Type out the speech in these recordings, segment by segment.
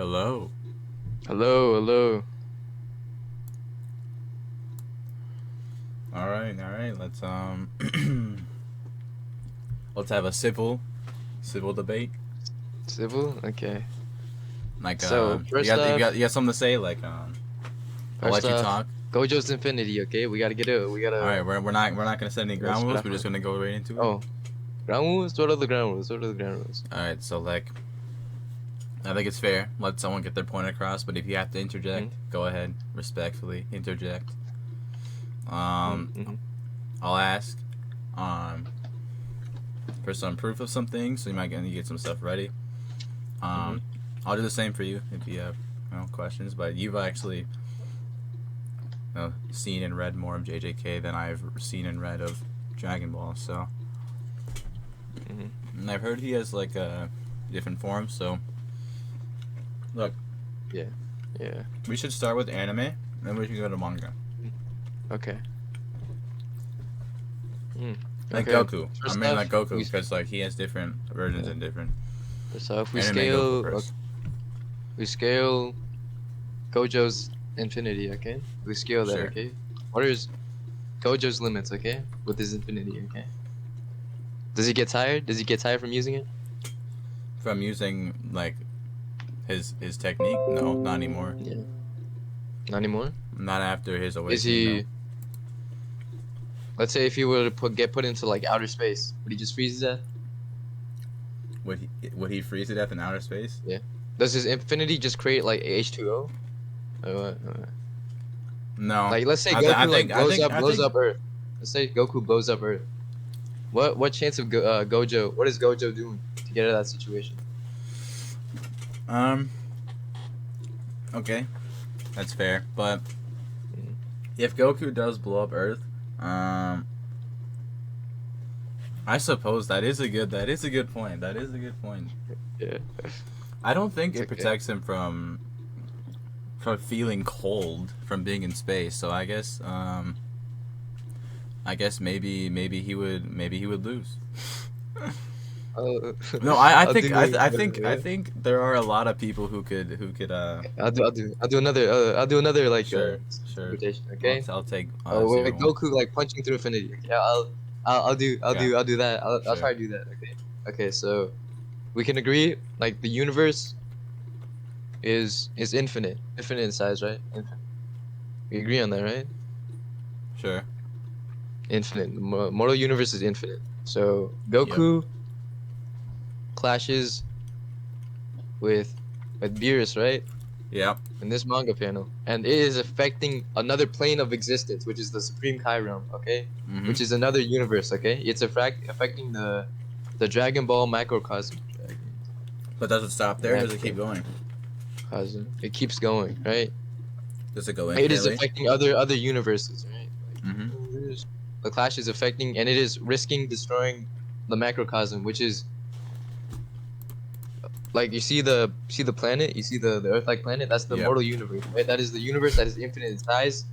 Hello. Hello, hello. All right, all right. Let's have a civil debate. Civil? Okay. Like So you first got you got off, you got something to say? Like I'll first let you off, talk. Gojo's Infinity. Okay, we gotta get it. We All right, gotta. we're not gonna set any We gotta ground start rules. off We're just with. gonna go right into it. Oh, ground rules. What are the ground rules? What are the ground rules? All right, so like I think it's fair. Let someone get their point across, but if you have to interject, Mm-hmm. go ahead. Respectfully interject. Um, Mm-hmm. I'll ask um for some proof of some things, so you might get some stuff ready. Mm-hmm. Um, I'll do the same for you if you have questions. But you've actually seen and read more of JJK than I've seen and read of Dragon Ball. So, Mm-hmm. and I've heard he has like different forms. So, look, Yeah. Yeah. we should start with anime, then we should go to manga. Okay. Mm. Like Okay. Goku, I First mean like off, Goku, we because like he has different versions yeah. and different First off, anime. Goku first. we scale Gojo's Infinity. Okay, we scale that. Sure. Okay. What is Gojo's limits? Okay, with his Infinity. Okay. Does he get tired? Does he get tired from using it? From using like his technique, no, not anymore. Yeah. Not anymore. Not after his Is awakening, no. he? Let's say if he were to get put into like outer space, would he just freeze to death? Would he freeze to death in outer space? Yeah. Does his infinity just create like H2O? Or what? No. Like let's say I, th- I Goku like think I think I blows think up Earth. Let's say Goku blows up Earth. What chance of Gojo? What is Gojo doing to get out of that situation? um okay, that's fair. But Mm. if Goku does blow up Earth, um I suppose that is a good point. That is a good point. Yeah. I don't think It's it okay. protects him from feeling cold from being in space. So I guess maybe he would lose. Uh, No, I I'll think do. I, th- I think I think there are a lot of people who could I'll do another like sure, sure. interpretation. I'll Okay. I'll take Oh, zero with one. Goku like punching through infinity. Okay, Yeah, I'll do that. I'll sure. try to do that. Okay. Okay, so we can agree like the universe is infinite in size, right? Infinite. We agree on that, right? Sure. Infinite. The mortal universe is infinite. So Yep. Goku clashes with Beerus, right? Yep. In this manga panel, and it is affecting another plane of existence, which is the Supreme Kai realm. Okay, Mhm. which is another universe. Okay, it's affecting the Dragon Ball macrocosm. But does it stop there? Or does it keep going? Macrocosm. It keeps going, right? Does it go It is infinitely? affecting other universes, right? Mhm. The Clash is affecting, and it is risking destroying the macrocosm, which is like you see the planet, you see the Earth-like planet. That's the Yep. mortal universe, right? That is the universe that is infinite in size,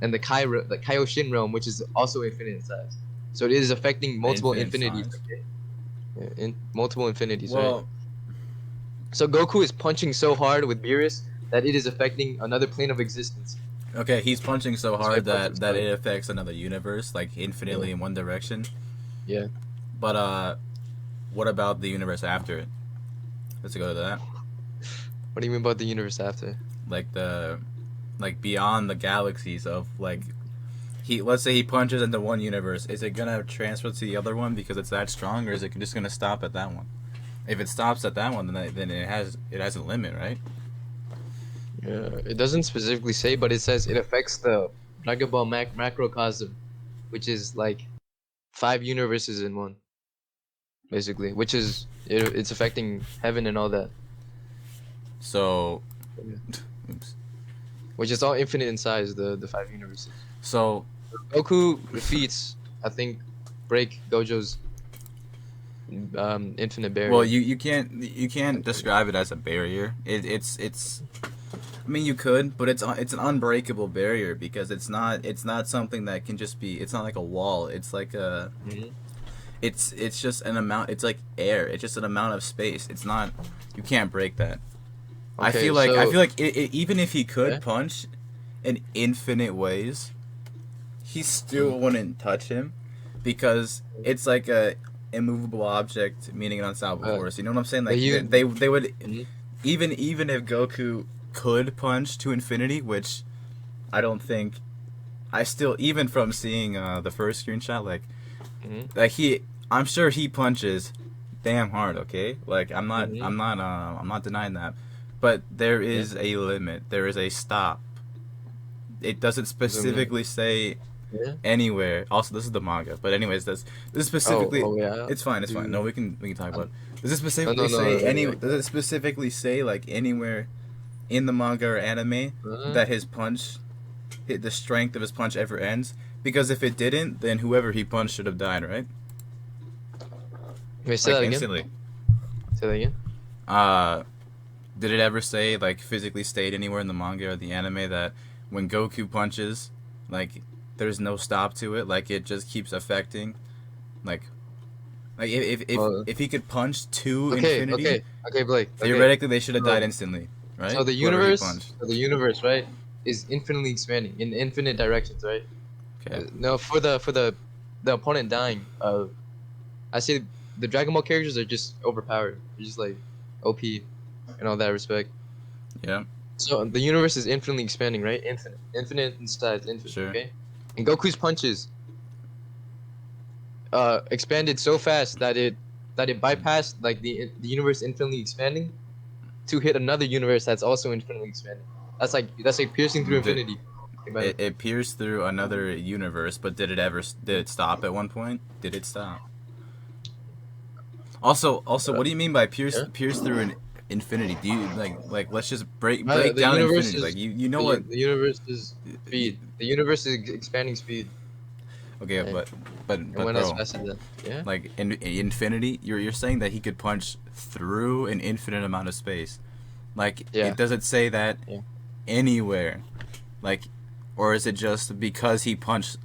and the Kaioshin realm, which is also infinite in size. So it is affecting multiple Infinite infinities, size. okay? Yeah, in multiple infinities, right? Well, So Goku is punching so hard with Beerus that it is affecting another plane of existence. okay, he's punching so That's why hard it punching that so that hard. it affects another universe, like Yeah, infinitely in one direction. yeah. But what about the universe after it? Let's go to that. What do you mean about the universe after? Like beyond the galaxies of like he let's say he punches into one universe, is it gonna transfer to the other one because it's that strong, or is it just gonna stop at that one? If it stops at that one, then it has a limit, right? Yeah, it doesn't specifically say, but it says it affects the Dragon Ball macrocosm, which is like 5 universes in one, basically. Which is it's affecting heaven and all that. So, Yeah. oops. Which is all infinite in size. The 5 universes. So Goku defeats, I think, break Gojo's infinite well, barrier. you can't describe it as a barrier. It's I mean you could, but it's an unbreakable barrier because it's not something that can just be. It's not like a wall. It's like a Hmm. it's just an amount. It's like air. It's just an amount of space. It's not. You can't break that. Okay, I so feel like even if he yeah. could punch in infinite ways, he Mhm. still wouldn't touch him because it's like a immovable object, meaning an unstoppable Uh, force. You know what I'm saying? but Like you. they would Mhm. even if Goku could punch to infinity, which I don't think. I still even from seeing the first screenshot, Mhm. like I'm sure he punches damn hard. Okay, like Mhm. I'm not denying that, but there Yeah. is a limit. There is a stop. It doesn't Zoom in. specifically say Yeah. anywhere. Also, this is the manga, but anyways, this is Oh. specifically. Oh yeah. It's fine. It's fine. No, Dude. we can talk about. Um, It. Does it no. No. specifically No. say any? Like, Does it specifically say like anywhere in the manga or anime uh, that his punch, the strength of his punch ever ends? Because if it didn't, then whoever he punched should have died, right? wait. Say Like that again. instantly. Say that again. Uh, did it ever say like physically state anywhere in the manga or the anime that when Goku punches, like there's no stop to it, like it just keeps affecting, like Well. if he could punch to Okay. infinity, Okay. Okay, Blake. Okay. theoretically they should have died So, instantly, so right? the Whoever he universe. punched. So the universe, right, is infinitely expanding in infinite directions, right? Okay. No, for the opponent dying. I say the Dragon Ball characters are just overpowered. They're just like OP in all that respect. Yeah. So the universe is infinitely expanding, right? Infinite in size, infinite. Sure. Okay, and Goku's punches expanded so fast that it bypassed like the universe infinitely expanding to hit another universe that's also infinitely expanding. That's like piercing through Did infinity. Think about it. it pierced through another universe, but did it stop at one point? Did it stop? Also, Uh, what do you mean by yeah. pierce through an infinity? Do you like let's just break The down universe infinity? is Like you know what? the universe is You, speed. The universe is expanding speed. okay, Right? It but went as bro, fast as that. Yeah. like in infinity, you're saying that he could punch through an infinite amount of space. Like Yeah. it doesn't say that Yeah. anywhere. Like or is it just because he It punches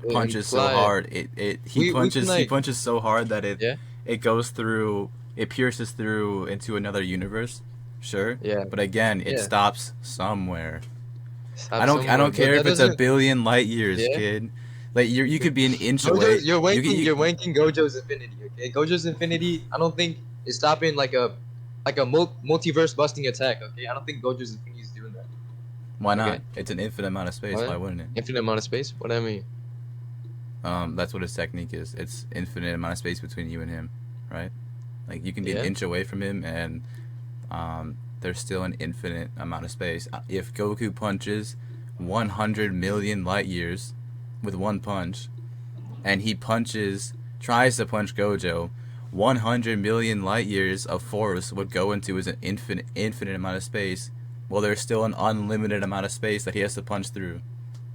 so imply hard we can he like punches so hard that yeah. it goes through it pierces through into another universe, sure, Yeah. but again it Yeah. stops somewhere. Stop I somewhere. don't But care that if it's a doesn't billion light years, yeah. kid. Like you could be an inch away. Gojo's you're wanking You you're wanking Gojo's infinity, okay? Gojo's infinity I don't think is stopping like a multiverse busting attack, okay? I don't think Gojo's infinity is doing that. why not? Okay? It's an infinite amount of space. Why What? wouldn't it? Infinite amount of space? What do I mean? That's what his technique is. It's infinite amount of space between you and him, right? Like you can be an Yeah? inch away from him, and there's still an infinite amount of space. If Goku punches 100 million light years with one punch, and he tries to punch Gojo, 100 million light years of force would go into his infinite amount of space. Well, there's still an unlimited amount of space that he has to punch through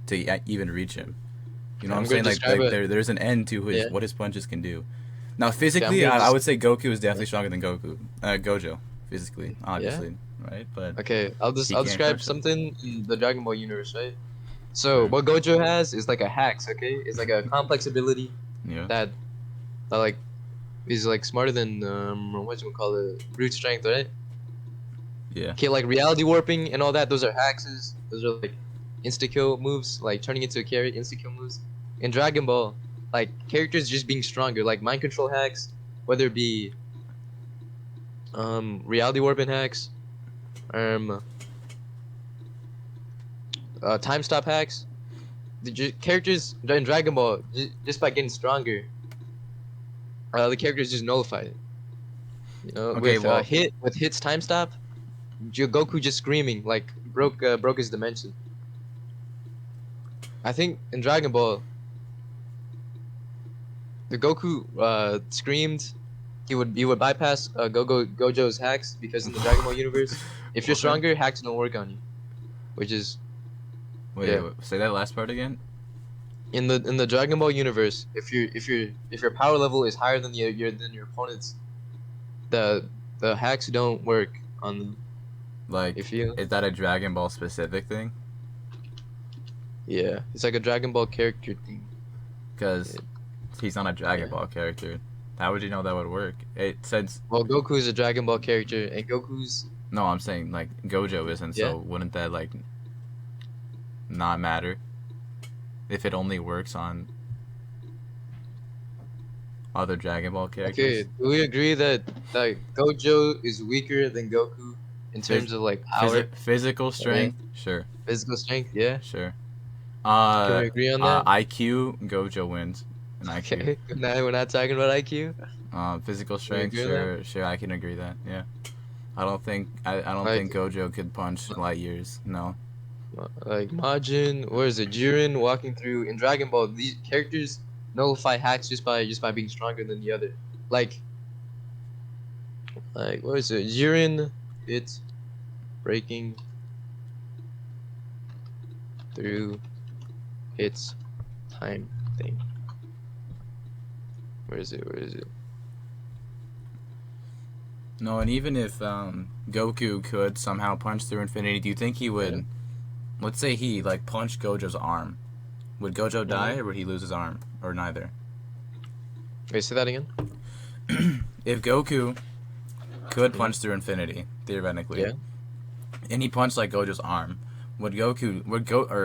to even reach him. You know what I'm I'm gonna saying? describe it. There's an end to Yeah. what his punches can do. Now Okay, I'm physically, gonna I just would say Goku is yeah. definitely stronger than Gojo physically, Yeah? obviously, right? But Okay, he I'll can't describe crush him. something in the Dragon Ball universe, right? So Sure. what Gojo has is like a hacks, okay? It's like a complex ability Yeah. that like is like smarter than what you call it, brute strength, right? Yeah. Okay, like reality warping and all that, those are hacks. Those are like insta kill moves, like turning into a carry, insta kill moves. In Dragon Ball, like characters just being stronger, like mind control hacks, whether it be reality warping hacks, um time stop hacks. Characters in Dragon Ball just by getting stronger, the characters just nullified. You know, Okay. Well. with hits time stop, Goku just screaming like broke his dimension. I think in Dragon Ball, the Goku screamed he would bypass Gojo's hacks because in the Dragon Ball universe, if you're What? stronger, hacks don't work on you. Which is Wait, yeah. wait. Say that last part again. In the Dragon Ball universe, if your power level is higher than your opponent's, the hacks don't work on them. Like, If you is that a Dragon Ball specific thing? yeah, it's like a Dragon Ball character thing. Because Yeah. he's not a Dragon Yeah. Ball character. How would you know that would work? It since Well, Goku is a Dragon Ball character, and No, I'm saying like Gojo isn't. Yeah. So wouldn't that like not matter if it only works on other Dragon Ball Okay, characters? do we agree that Gojo is weaker than Goku in Phys- terms of like power, physical yeah, strength, sure, physical strength? Yeah. sure. Can we agree on that? IQ, Gojo wins in IQ. Okay. We're not talking about IQ. Physical Can we strength, agree on that? sure, sure. I can agree that. Yeah. I don't Like think Gojo could punch light years. No. like Majin, where is it? Jiren walking through in Dragon Ball. These characters nullify hacks just by being stronger than the other. Like what is it? Jiren, it's breaking through its time thing. Where is it? Where is it? No, and even if Goku could somehow punch through infinity, do you think he Yeah. would? Let's say he like punched Gojo's arm. Would Gojo die Mm-hmm. or would he lose his arm or neither? Wait, say that again. If Goku could Mm-hmm. punch through infinity theoretically, Yeah. and he punched like Gojo's arm, or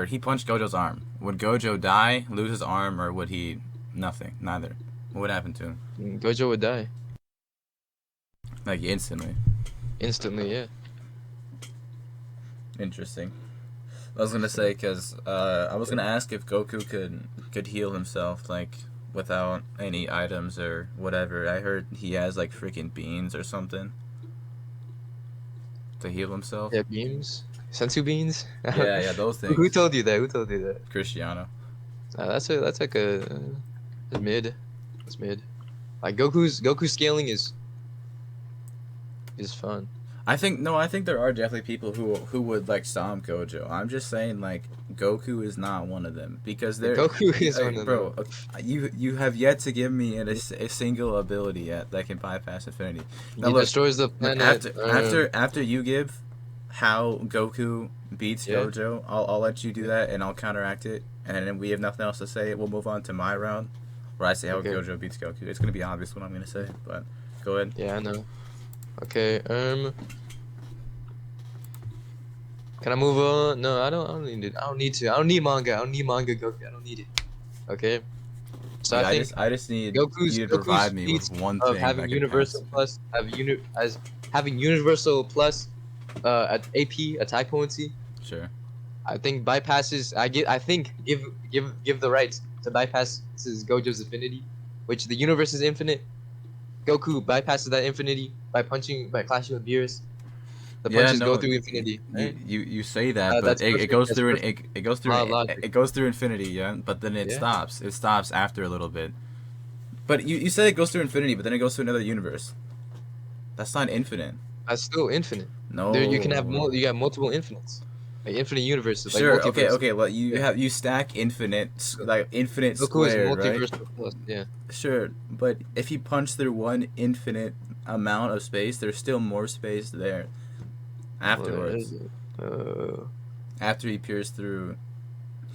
he punched Gojo's arm? Would Gojo die, lose his arm, or would he nothing? Neither. What would happen to him? Gojo would die Like instantly. instantly. Yeah. Interesting. I was gonna say because I was gonna ask if Goku could heal himself like without any items or whatever. I heard he has like freaking beans or something to heal himself. Yeah. Beams. Sensu beans. Yeah, yeah, those Who things. told you that? Who told you that? Cristiano. That's like a that's mid. That's mid. Like Goku scaling is fun. I think there are definitely people who would like stomp Gojo. I'm just saying like Goku is not one of them because they're Goku is one of bro. them. You have yet to give me a single ability yet that can bypass infinity. Now He look, destroys the look planet. after you give how Goku beats Yeah. Gojo, I'll let you do that and I'll counteract it. And then we have nothing else to say. We'll move on to my round where I say how Okay. Gojo beats Goku. It's gonna be obvious what I'm gonna say, but go ahead. Yeah, I know. Okay. Can I move on? No, I don't need it. I don't need to. I don't need manga. I don't need manga Goku. I don't need it. Okay. So Yeah, I think I just need Goku's you to provide me feats with one of thing having that can pass. universal plus having universal plus at AP attack potency. Sure. I think bypasses. I think give the right to bypass Gojo's infinity, which the universe is infinite. Goku bypasses that infinity by clashing with Beerus. The Yeah, punches go no, through infinity. Right? you say that, but That's it perfect. goes That's through perfect. it goes through Law of logic. it goes through infinity, yeah. But then it Yeah. stops. It stops after a little bit. But you say it goes through infinity, but then it goes to another universe. That's not infinite. That's still infinite. There you can have No. you got multiple infinites, like infinite universes, like Sure. Okay. multiverse. Okay. Well, Yeah. you stack infinite like infinite Goku is squared, right? multiversal plus. Yeah. Sure. But if he punched through one infinite amount of space, there's still more space there afterwards. After he pierced through,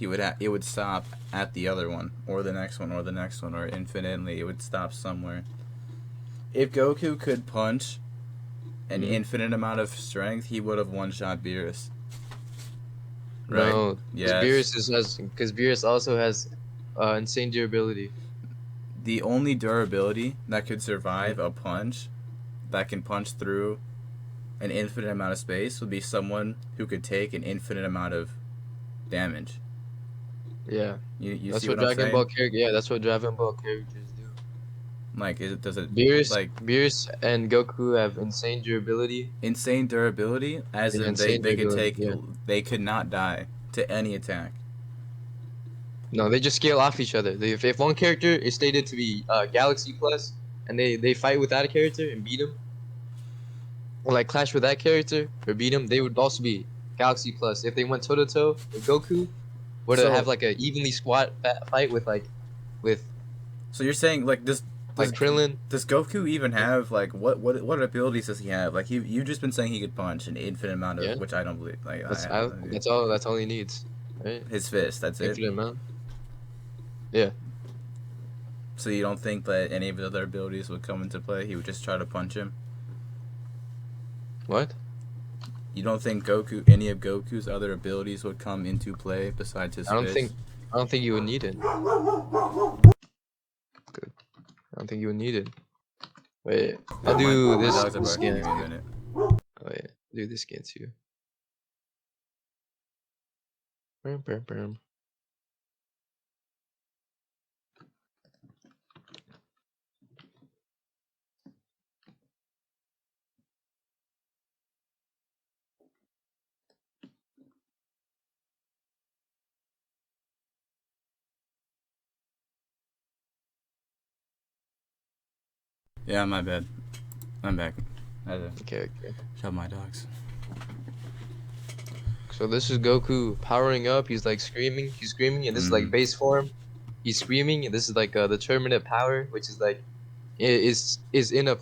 it would stop at the other one or the next one or the next one or infinitely. It would stop somewhere. If Goku could punch an Mhm. infinite amount of strength, he would have one shot Beerus. Right? No, Yes. Because Beerus also has insane durability. The only durability that could survive a punch that can punch through an infinite amount of space would be someone who could take an infinite amount of damage. Yeah. You That's see what what I'm Dragon saying? Ball character. Yeah, that's what Dragon Ball characters do. Like, does it like Beerus and Goku have insane durability insane durability? As and in insane they could durability. take Yeah. they could not die to any attack. No, they just scale off each other. If one character is stated to be Galaxy Plus, and they fight with that character and beat him, or like clash with that character or beat him, they would also be Galaxy Plus. If they went toe to toe with Goku, were to have So like a evenly squat fight with so you're saying like like Krillin. does Goku even have like what abilities does he have? Like you've just been saying he could punch an infinite amount Yeah, of which I don't believe. Like I don't believe. that's all. That's all he needs, right? His fist, that's it. Infinite amount. Yeah. So you don't think that any of his other abilities would come into play? He would just try to punch him. What? You don't think any of Goku's other abilities would come into play besides his I don't fist? think I don't think you would need it. Good. I don't think you would need it. Wait, I'll do My this dogs are barking. skin Give me a too. minute. Oh yeah, do this skin too. Brum, brum, brum. Yeah, my bad. I'm back. I had to Okay. shove my dogs. So this is Goku powering up. He's like screaming. He's screaming, and this is like base form. He's screaming, and this is like the tournament power, which is like is in a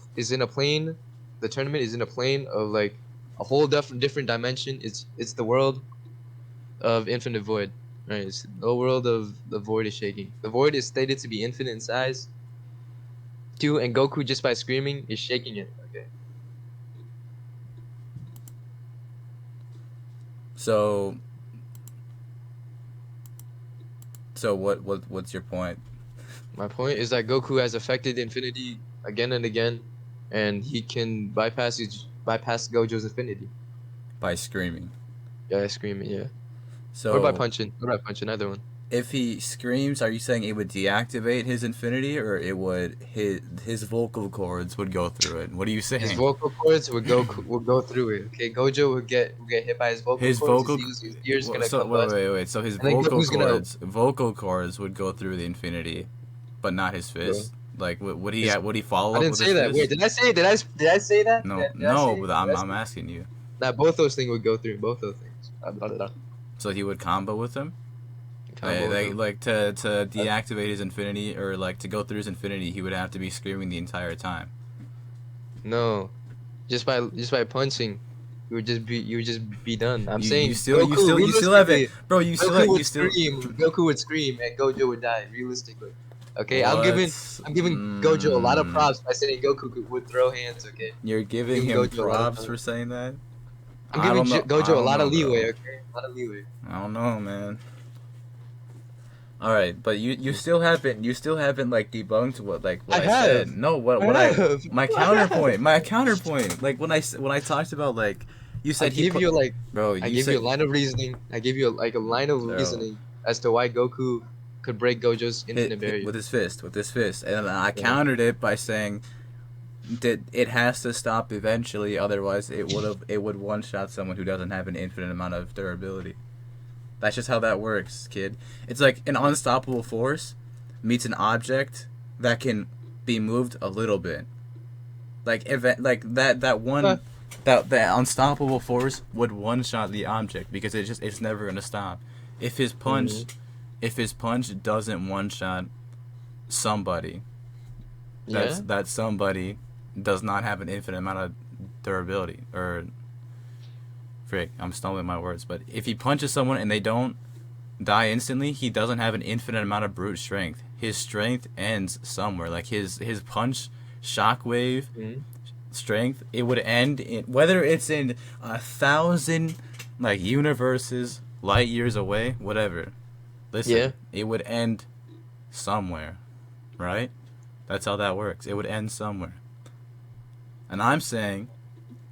plane. The tournament is in a plane of like a whole different dimension. It's the world of infinite void. Right, it's the world of the void is shaking. The void is stated to be infinite in size. Too, and Goku just by screaming is shaking it. Okay. So what's your point? My point is that Goku has affected infinity again and again, and he can bypass Gojo's infinity. By screaming. Yeah, screaming, yeah. Or by So punching. Or by punching, either one. if he screams, are you saying it would deactivate his infinity, or it would his vocal cords would go through it? What are you saying? His vocal cords would go through it. Okay, Gojo would get hit by his vocal cords. His ears gonna combust. Wait. So his And then Goku's gonna vocal cords would go through the infinity, but not his fist. Like would he follow I up didn't with say his that. fist? Wait, did I say that? No, Did I no, say but it? I'm asking you. That both those things would go through. Both those things. So he would combo with him? Combo with them. Like to deactivate his infinity, or like to go through his infinity, he would have to be screaming the entire time. No, just by punching, you would just be done. I'm saying you still haven't, bro. Goku would scream, and Gojo would die. Realistically, okay. I'm giving Gojo a lot of props by saying Goku would throw hands. Okay. You're giving him Gojo props for saying that. I'm giving Gojo a lot of leeway. Okay, a lot of leeway. I don't know, man. All right, but you still haven't like debunked what I said. No, my counterpoint. Like when I talked about like you said I give you a line of reasoning. I give you a line of reasoning as to why Goku could break Gojo's infinite barrier with his fist, and then I countered it by saying that it has to stop eventually, otherwise it would one shot someone who doesn't have an infinite amount of durability. That's just how that works, kid. It's like an unstoppable force meets an object that can be moved a little bit. Like that unstoppable force would one shot the object because it's never gonna stop. If his punch doesn't one shot somebody, that somebody does not have an infinite amount of durability or. Frick, I'm stumbling my words, but if he punches someone and they don't die instantly, he doesn't have an infinite amount of brute strength. His strength ends somewhere. Like his punch shockwave strength, it would end in, whether it's in 1,000 like universes, light years away, whatever. Listen, it would end somewhere, right? That's how that works. It would end somewhere. And I'm saying,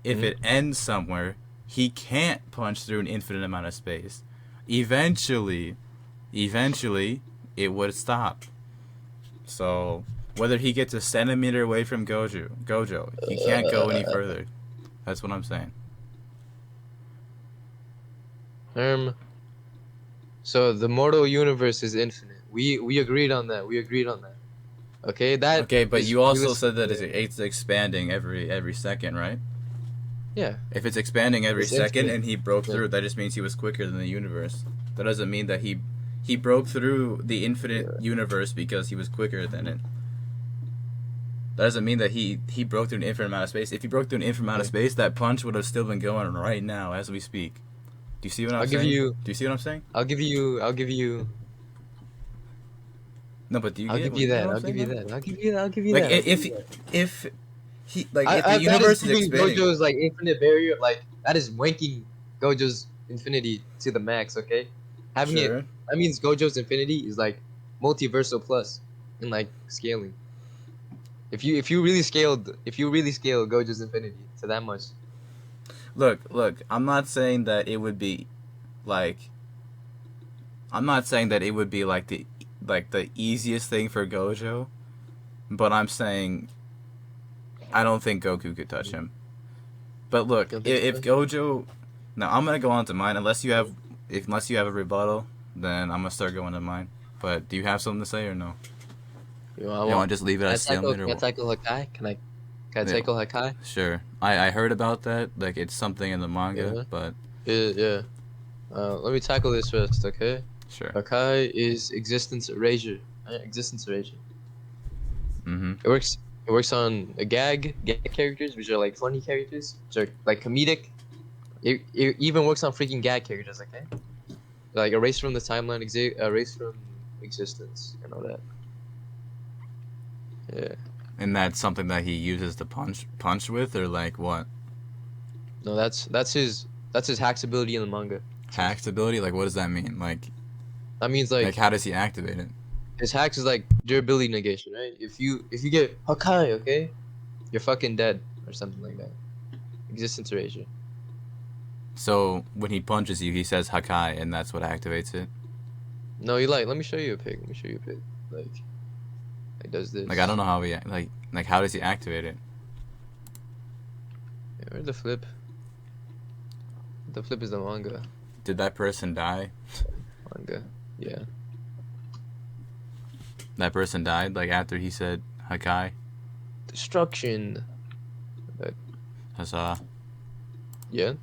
if it ends somewhere, he can't punch through an infinite amount of space. Eventually, it would stop. So, whether he gets a centimeter away from Gojo, he can't go any further. That's what I'm saying. So the mortal universe is infinite. We agreed on that. Okay, but you also said that it's expanding every second, right? Yeah. If it's expanding every second and he broke through, that just means he was quicker than the universe. That doesn't mean that he broke through the infinite universe because he was quicker than it. That doesn't mean that he broke through an infinite amount of space. If he broke through an infinite amount of space, that punch would have still been going right now as we speak. Do you see what I'm saying? Do you see what I'm saying? I'll give you. No, but do you? I'll give you that. I'll give you that. Like if he like if the universe is expanding. Gojo's like infinite barrier, like that is wanking Gojo's infinity to the max. Okay, having it Sure. that means Gojo's infinity is like multiversal plus in like scaling. If you really scale Gojo's infinity to that much, Look. I'm not saying that it would be like. I'm not saying that it would be like the easiest thing for Gojo, but I'm saying I don't think Goku could touch him. But you look, don't think if so? Gojo, now I'm gonna go on to mine. Unless you have a rebuttal, then I'm gonna start going to mine. But do you have something to say or no? You know, I You want want. to just leave it as stalemate or Can I what? tackle Hakai? Can I Yeah, tackle Hakai? sure. I heard about that. Like it's something in the manga, Yeah. but Yeah. Let me tackle this first, okay? sure. Hakai is existence erasure. Existence erasure. Mm-hmm. It works. It works on gag characters, which are like funny characters, which are like comedic. It even works on freaking gag characters, okay? Like erase from the timeline, erase from existence, and all that. Yeah. And that's something that he uses to punch with, or like what? No, that's his hacks ability in the manga. Hacks ability? Like what does that mean? That means Like like how does he activate it? his hacks is like durability negation, right? If you get Hakai, okay, you're fucking dead or something like that. Existence erasure. So when he punches you, he says Hakai, and that's what activates it. No, you like. Let me show you a pic. Let me show you a pic. Like does Like I don't this. know how he like how does he activate it? Yeah, where's the flip? The flip is the manga. Did that person die? Manga. Yeah. That person died like after he said Hakai. Destruction. Huzzah! Yeah.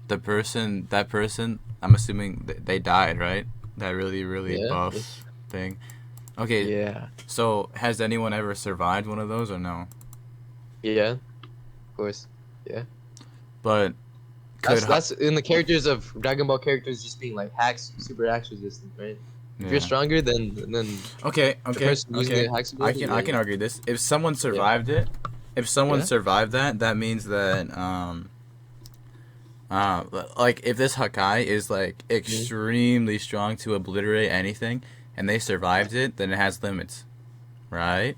That person. I'm assuming they died, right? That really Yeah. buff thing. Okay, Yeah. so has anyone ever survived one of those or no? Yeah. Of course. Yeah. But could That's in the characters of Dragon Ball characters just being like hacks, super hacks resistant, right? If you're yeah. stronger than Okay, the person using the hacks ability, I can argue this. If someone yeah. survived it, if someone Yeah. survived that, that means that like if this Hakai is like extremely strong to obliterate anything, and they survived it, then it has limits, right?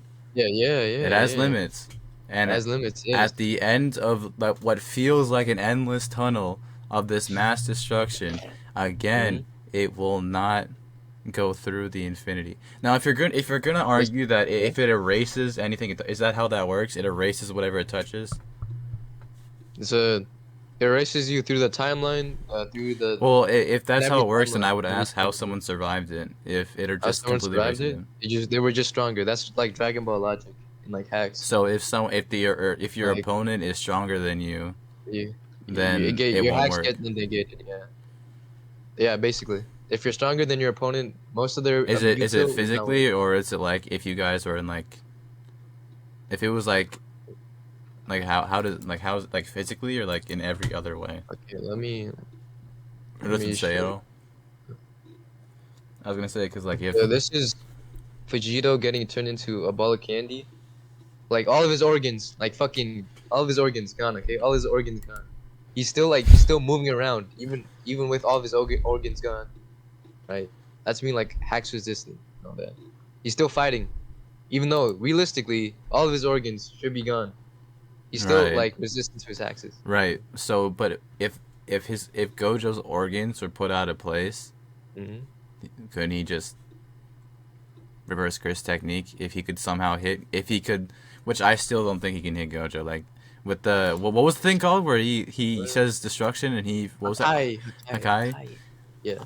It has Yeah. limits, It and has limits, yes. at the end of like what feels like an endless tunnel of this mass destruction, hmm again, it will not go through the infinity. Now, if you're gonna This, argue that yeah. if it erases anything, is that how that works? It erases whatever it touches. It's a it erases you through the timeline, through the Well, if in that's how every it works, then timeline, I would every ask how timeline. someone survived it. If it How just someone completely survived erases it? them. They were just stronger. That's like Dragon Ball logic and like hacks. So if your Like opponent is stronger than you, you then get it your won't hacks work. get negated. Yeah, yeah. Basically, if you're stronger than your opponent, most of their Is it jutsu is not physically working. or is it like if you guys are in like if it was like how does like how like physically or like in every other way? Okay, It let doesn't me say show at you. all. I was gonna say because like if So this is Vegito getting turned into a ball of candy. Like all of his organs, like fucking all of his organs gone. Okay, all his organs gone. He's still moving around, even with all of his organs gone. Right? That's mean like hacks resistant and all that. He's still fighting, even though realistically all of his organs should be gone. He's still right. like resistant to his hacks. Right. So, but if Gojo's organs were put out of place, hmm couldn't he just reverse Chris technique if he could somehow hit if he could, which I still don't think he can hit Gojo like with the what was the thing called where he says destruction and he what was that Hakai Yeah.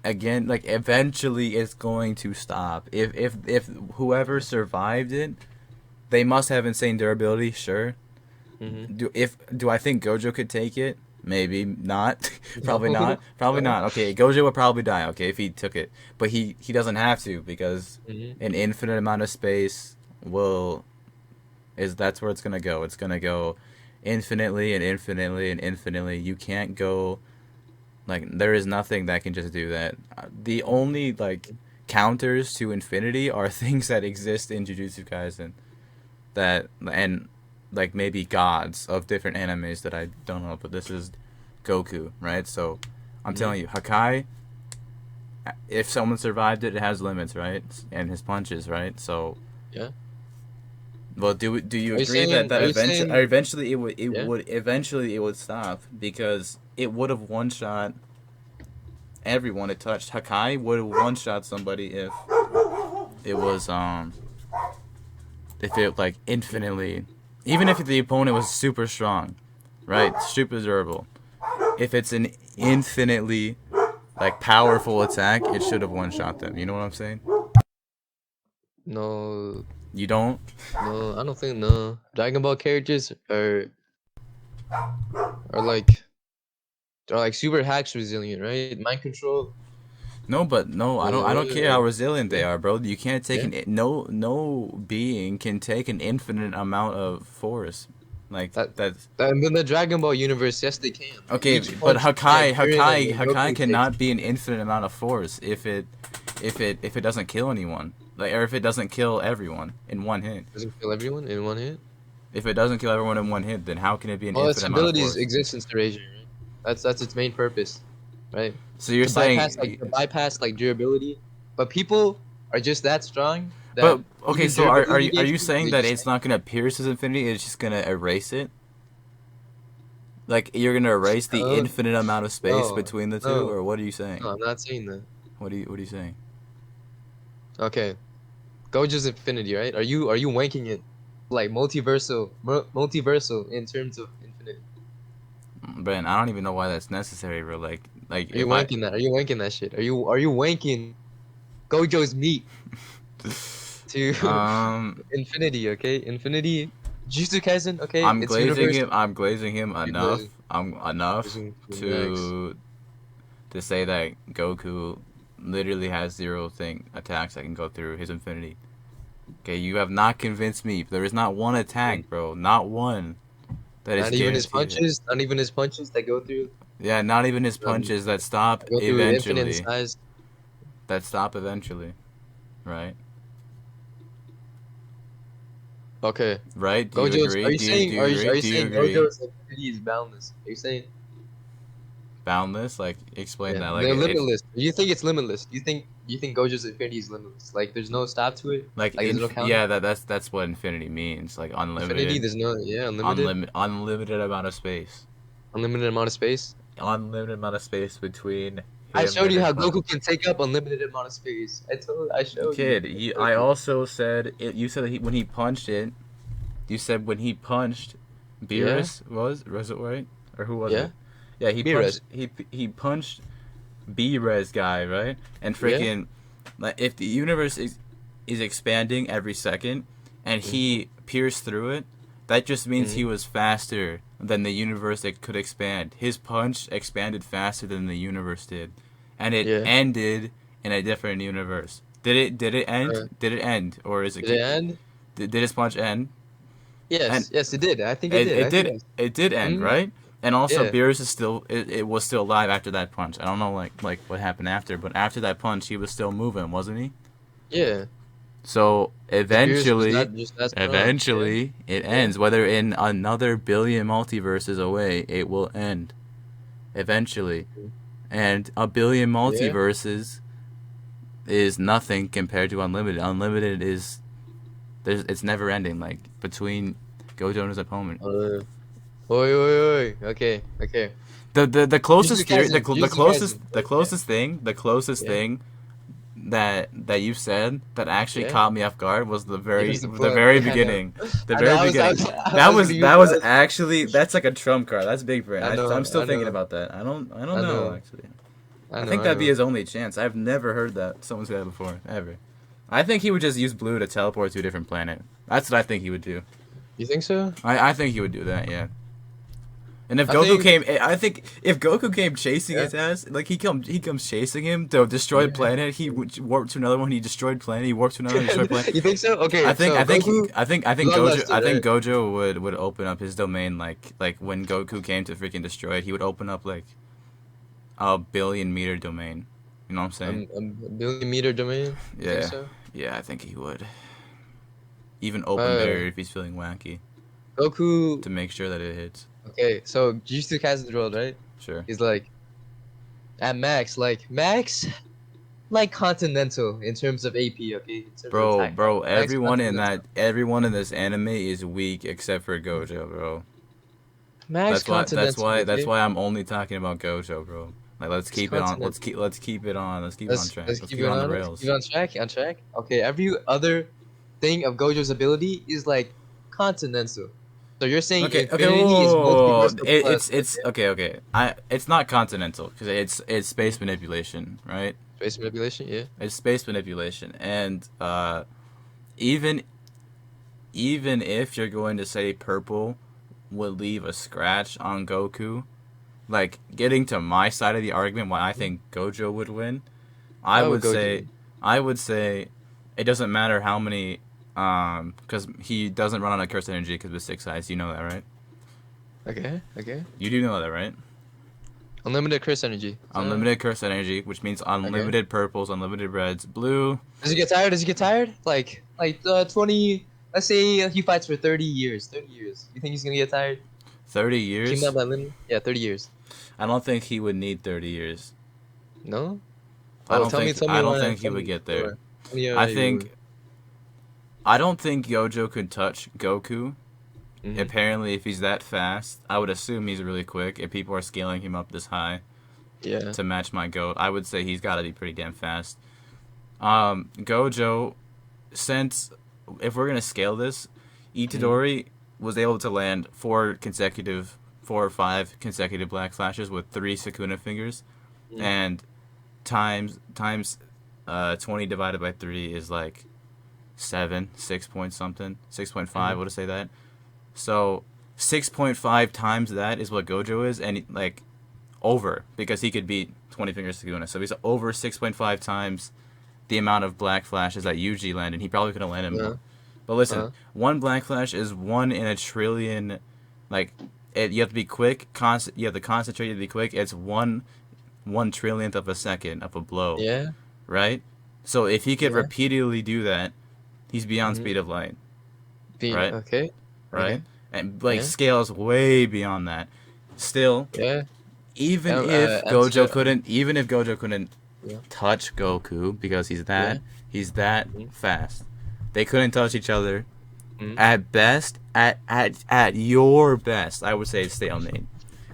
again like eventually it's going to stop if whoever survived it they must have insane durability sure hmm do I think Gojo could take it? Maybe not. Probably not. No. Probably No. not. Okay, Gojo would probably die. Okay, if he took it, but he doesn't have to because hmm an infinite amount of space will is that's where it's gonna go. It's gonna go infinitely and infinitely and infinitely. You can't go like there is nothing that can just do that. The only like counters to infinity are things that exist in Jujutsu Kaisen that and like maybe gods of different animes that I don't know, but this is Goku, right? So I'm Mhm. telling you, Hakai, if someone survived it, it has limits, right? And his punches, right? So, Yeah. well, do you Are you agree that saying? Are you saying? eventually Yeah. it would stop because it would have one shot everyone it touched. Hakai would have one shot somebody it was if it like infinitely, even if the opponent was super strong, right? Super durable. If it's an infinitely like powerful attack, it should have one shot them. You know what I'm saying? No. You don't? No. I don't think no. Dragon Ball characters are like are like super hacks resilient, right? Mind control. No, but no, I don't care how resilient they Yeah. are, bro. You can't take Yeah. an no being can take an infinite amount of force. Like That. that's And in the Dragon Ball universe, yes, they can. Like okay, each but punch can't Jiren and then Hakai Goku takes. cannot be an infinite amount of force if it doesn't kill anyone. Like or if it doesn't kill everyone in one hit. Doesn't kill everyone in one hit. If it doesn't kill everyone in one hit, then how can it be an Well, its infinite amount of abilities force? exist in erasure, right? That's its main purpose, right? So you're saying To bypass like durability, but people are just that strong but that okay, even so durability are games you saying they that just it's not gonna pierce his infinity? It's just gonna erase it? Like you're gonna erase the no infinite amount of space no between the two, no or what are you saying? no. I'm not saying that. What are you saying? Okay, Gojo's infinity, right? Are you wanking it like multiversal in terms of infinity? Ben, I don't even know why that's necessary, bro. Like Are you if I wanking that? Are you wanking that shit? Are you wanking Gojo's meat to um infinity? Okay, infinity. Jujutsu Kaisen. Okay, it's universe. I'm glazing him You enough. glazing, I'm enough glazing to the max. to say that Goku literally has zero thing attacks that can go through his infinity. Okay, you have not convinced me. There is not one attack, bro. Not one that is Not even his guaranteed. punches. Not even his punches that go through. Yeah, not even his Um, punches that stop go through infinite eventually. size. That stop eventually, right? Okay, Right? Do you Gojo's. agree? Are you saying? Are you are you Do you saying agree? Gojo's infinity is boundless? Are you saying? Boundless? Like explain Yeah, that. Like they're it limitless. Do you think it's limitless? Do you think Gojo's infinity is limitless? Like there's no stop to it. like Like there's no counter. yeah, that's what infinity means. Like Infinity. unlimited, There's no unlimited. unlimited amount of space. Unlimited amount of space. Unlimited amount of space between I him showed and you his how punch. Goku can take up unlimited amount of space. I showed you. Kid, I also said it, you said when he punched it. You said when he punched Yeah, Beerus was it right or who was yeah. it? Yeah, Mirrors. he punched B-Res guy, right? And Yeah. freaking like if the universe is expanding every second and Mm-hmm. he pierced through it, that just means Mm-hmm. he was faster than the universe that could expand. His punch expanded faster than the universe did. And it Yeah. ended in a different universe. Did it end? Uh, Did it end or is did it it end? did his punch end? And Yes. Yes, it did. I think it did. I think it. it did end, Mm, right? And also yeah. Beerus is still it was still alive after that punch. I don't know like what happened after, but after that punch he was still moving, wasn't he? Yeah. So Because Beerus was not just that strong. Yeah. eventually it Yeah. ends. Whether in another billion multiverses away, it will end. Eventually. And a billion Yeah. multiverses is nothing compared to unlimited. Unlimited is it's never ending, like between Gojo and his opponent. Uh, oi, oi, oi. Okay. Okay. The Jujutsu closest theory Kaisen. Jujutsu Kaisen. the closest Yeah. thing that you said that actually Yeah. caught me off guard was It was the the blood. very Yeah, I know. beginning. The I know. very beginning. I was gonna use That that. was actually that's like a trump card. That's big brain. I know. I'm still I thinking know. about that. I don't I know know. actually. I I know. think I that'd be know. his only chance. I've never heard that someone say that before ever. I think he would just use blue to teleport to a different planet. That's what I think he would do. You think so? I think he would do that. Yeah. And if I Goku think. came, I think if Goku came chasing Yeah. his ass, like he comes chasing him to a destroyed Yeah. planet. He warped to another one. He destroyed planet. He warped to another destroyed planet. You think so? Okay. So Goku I bloodlusted, think right? Gojo would open up his domain like when Goku came to freaking destroy it. He would open up like a billion meter domain. You know what I'm saying? A billion meter domain. You think Yeah, so? yeah, I think he would. Even open Uh, barrier if he's feeling wacky Goku. to make sure that it hits. Okay. So Jujutsu Kaisen's world, right? Sure. He's like at max, like continental in terms of AP. Okay, in terms of Bro, attack power. bro, Max continental. everyone in this anime is weak except for Gojo, bro. Max continental. That's Okay, why I'm only talking about Gojo, bro. Like let's Max keep it on. continental. Let's keep it on track. Let's Let's keep keep it it on the on. Let's keep it rails. on track. On track. Okay, every other thing of Gojo's ability is like continental. So you're saying Okay, okay, infinity is multiversal plus okay. It's not continental because it's space manipulation, right? space manipulation. Yeah. It's space manipulation, and even even if you're going to say purple would leave a scratch on Goku, like getting to my side of the argument why I think Gojo would win, I Why would would Gojo say win? I would say it doesn't matter how many because he doesn't run on a curse energy because of his 6 eyes. You know that, right? Okay. Okay. You do know that, right? Unlimited curse energy. So, Unlimited curse energy, which means okay. unlimited purples, unlimited reds, blue. Does he get tired? Does he get tired? Like 20. Let's say he fights for 30 years. 30 years. You think he's gonna get tired? 30 Teamed years. up by Lim? Yeah, 30 years. I don't think he would need 30 years. No. Oh, tell I me don't why. think he would get Tell me there. why. Tell me I why you would. think I don't think Gojo could touch Goku. Mm-hmm. Apparently, if he's that fast, I would assume he's really quick. If people are scaling him up this high Yeah. to match my goat, I would say he's got to be pretty damn fast. Gojo, since if we're gonna scale this, Itadori was able to land 4 or 5 consecutive black flashes with 3 Sukuna fingers, Mm. and times 20 divided by 3 is like 6 point something, 6.5. Mhm. What to say that? So 6.5 times that is what Gojo is, and like over because he could beat 20 fingers Sukuna. So he's over 6.5 times the amount of black flashes that Yuji landed. He probably could have landed Uh-huh. more. But listen, Uh-huh. one black flash is 1 in a trillion. Like, you have to be quick. You have to concentrate to be quick. It's 1/1 trillionth of a second of a blow, Yeah. right? So if he could Yeah. repeatedly do that, he's beyond Mm-hmm. speed of light, Be right? okay. Right? Okay. And like Yeah. scales way beyond that. Still, Yeah. even if Gojo couldn't Yeah. touch Goku because Yeah. he's that Mm-hmm. fast. They couldn't touch each other. Mm-hmm. At best, at your best, I would say stalemate.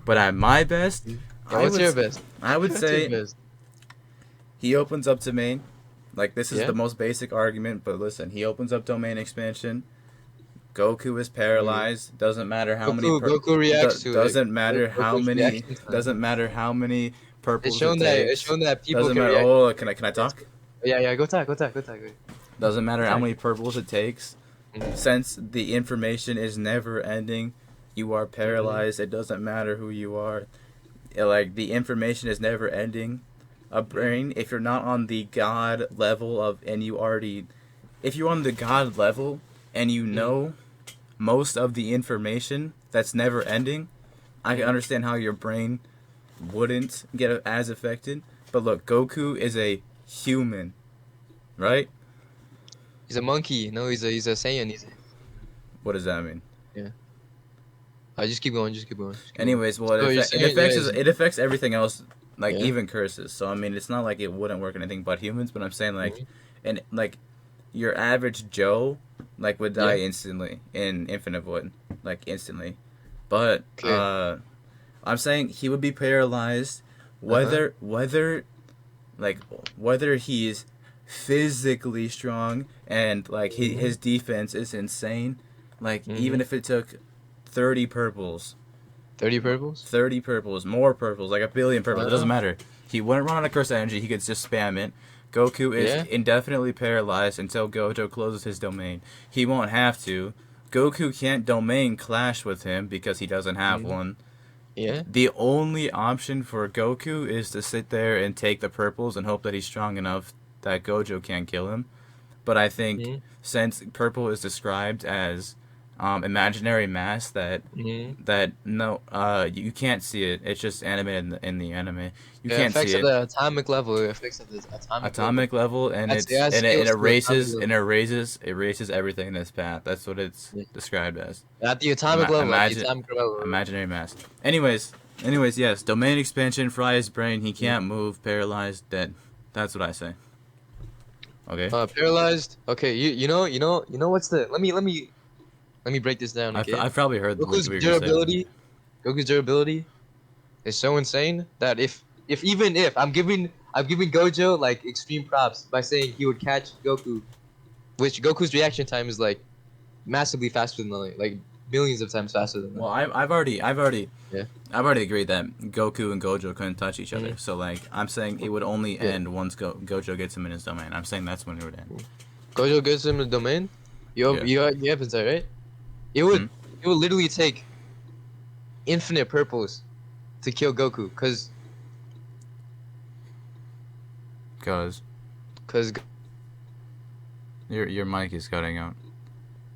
But at my best, Yeah, I what's would your best? I would What's your say best? he opens up domain. Like this is Yeah. the most basic argument, but listen, he opens up domain expansion. Goku is paralyzed. Doesn't matter how many. Goku reacts to it. Doesn't matter how Goku's many. reaction time. Doesn't matter how many It's purples it shown that takes. people Doesn't can matter. react. Oh, can I talk? Yeah, yeah. Go talk. Go talk. Go talk. Doesn't matter how Attack. many purples it takes. Mhm. Since the information is never ending, you are paralyzed. It doesn't matter who you are. Like the information is never ending. A brain, if you're not on the god level if you're on the god level and you know most of the information that's never ending, I can understand how your brain wouldn't get as affected. But look, Goku is a human, right? He's a monkey. No, he's a Saiyan. What does that mean? Yeah. Just keep going. Just keep going. Just keep going. Anyways, well, So you're saying, yeah, it affects everything else, like yeah. even curses. So I mean, it's not like it wouldn't work on anything but humans. But I'm saying like, Mhm. and like, your average Joe like would die Yeah. instantly in Infinite Void, like instantly. But Okay. I'm saying he would be paralyzed, Uh-huh. like whether he's physically strong and like his defense is insane, like even Mhm. if it took 30 purples 30 purples. 30 purples, more purples, like a billion purples. It doesn't matter. He wouldn't run out of curse energy. He could just spam it. Goku is Yeah. indefinitely paralyzed until Gojo closes his domain. He won't have to. Goku can't domain clash with him because he doesn't have Mhm. one. Yeah. The only option for Goku is to sit there and take the purples and hope that he's strong enough that Gojo can't kill him. But I think Mhm. since purple is described as imaginary mass Mhm. that no you can't see it. It's just animated in the anime. You Yeah, can't effects see at it. the atomic level. Effects at the atomic level. Atomic level, and That's it's yeah. and it Scales to the atomic level. erases everything in its path. That's what it's Yeah. described as. At the atomic level. At the Imagine atomic level. imaginary mass. Anyways, Anyways, yes, domain expansion, fry his brain. He can't move, paralyzed, dead. That's what I say. Okay. Paralyzed. Okay, you know what's the? Let me break this down. Okay. I've probably heard what Goku's you're gonna say. durability. Goku's durability is so insane that if even if I'm giving Gojo like extreme props by saying he would catch Goku, which Goku's reaction time is like massively faster than like millions of times faster than that. Well, I've already Yeah. agreed that Goku and Gojo couldn't touch each other. Mhm. So like, I'm saying it would only Yeah. end once Gojo gets him in his domain. I'm saying that's when it would end. Gojo gives him the domain. You have inside, right? It would Hmm? it would literally take infinite purples to kill Goku, Cause cause your mic is cutting out.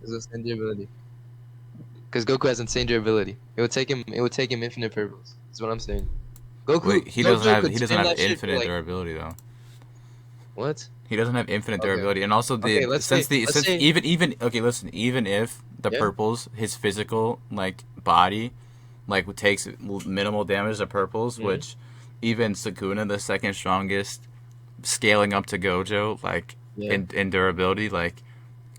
Goku has insane durability. Cause Goku has insane durability. It would take him infinite purples. That's what I'm saying. Goku. Wait, he Gojo doesn't have could he doesn't spin have that shit for, infinite like, durability though. what? He doesn't have infinite Okay. durability, and also Okay, let's say- even okay, listen, even if the Yeah. purples, his physical like body, like takes minimal damage to purples, Mhm. which even Sukuna, the second strongest, scaling up to Gojo, like Yeah. in durability, like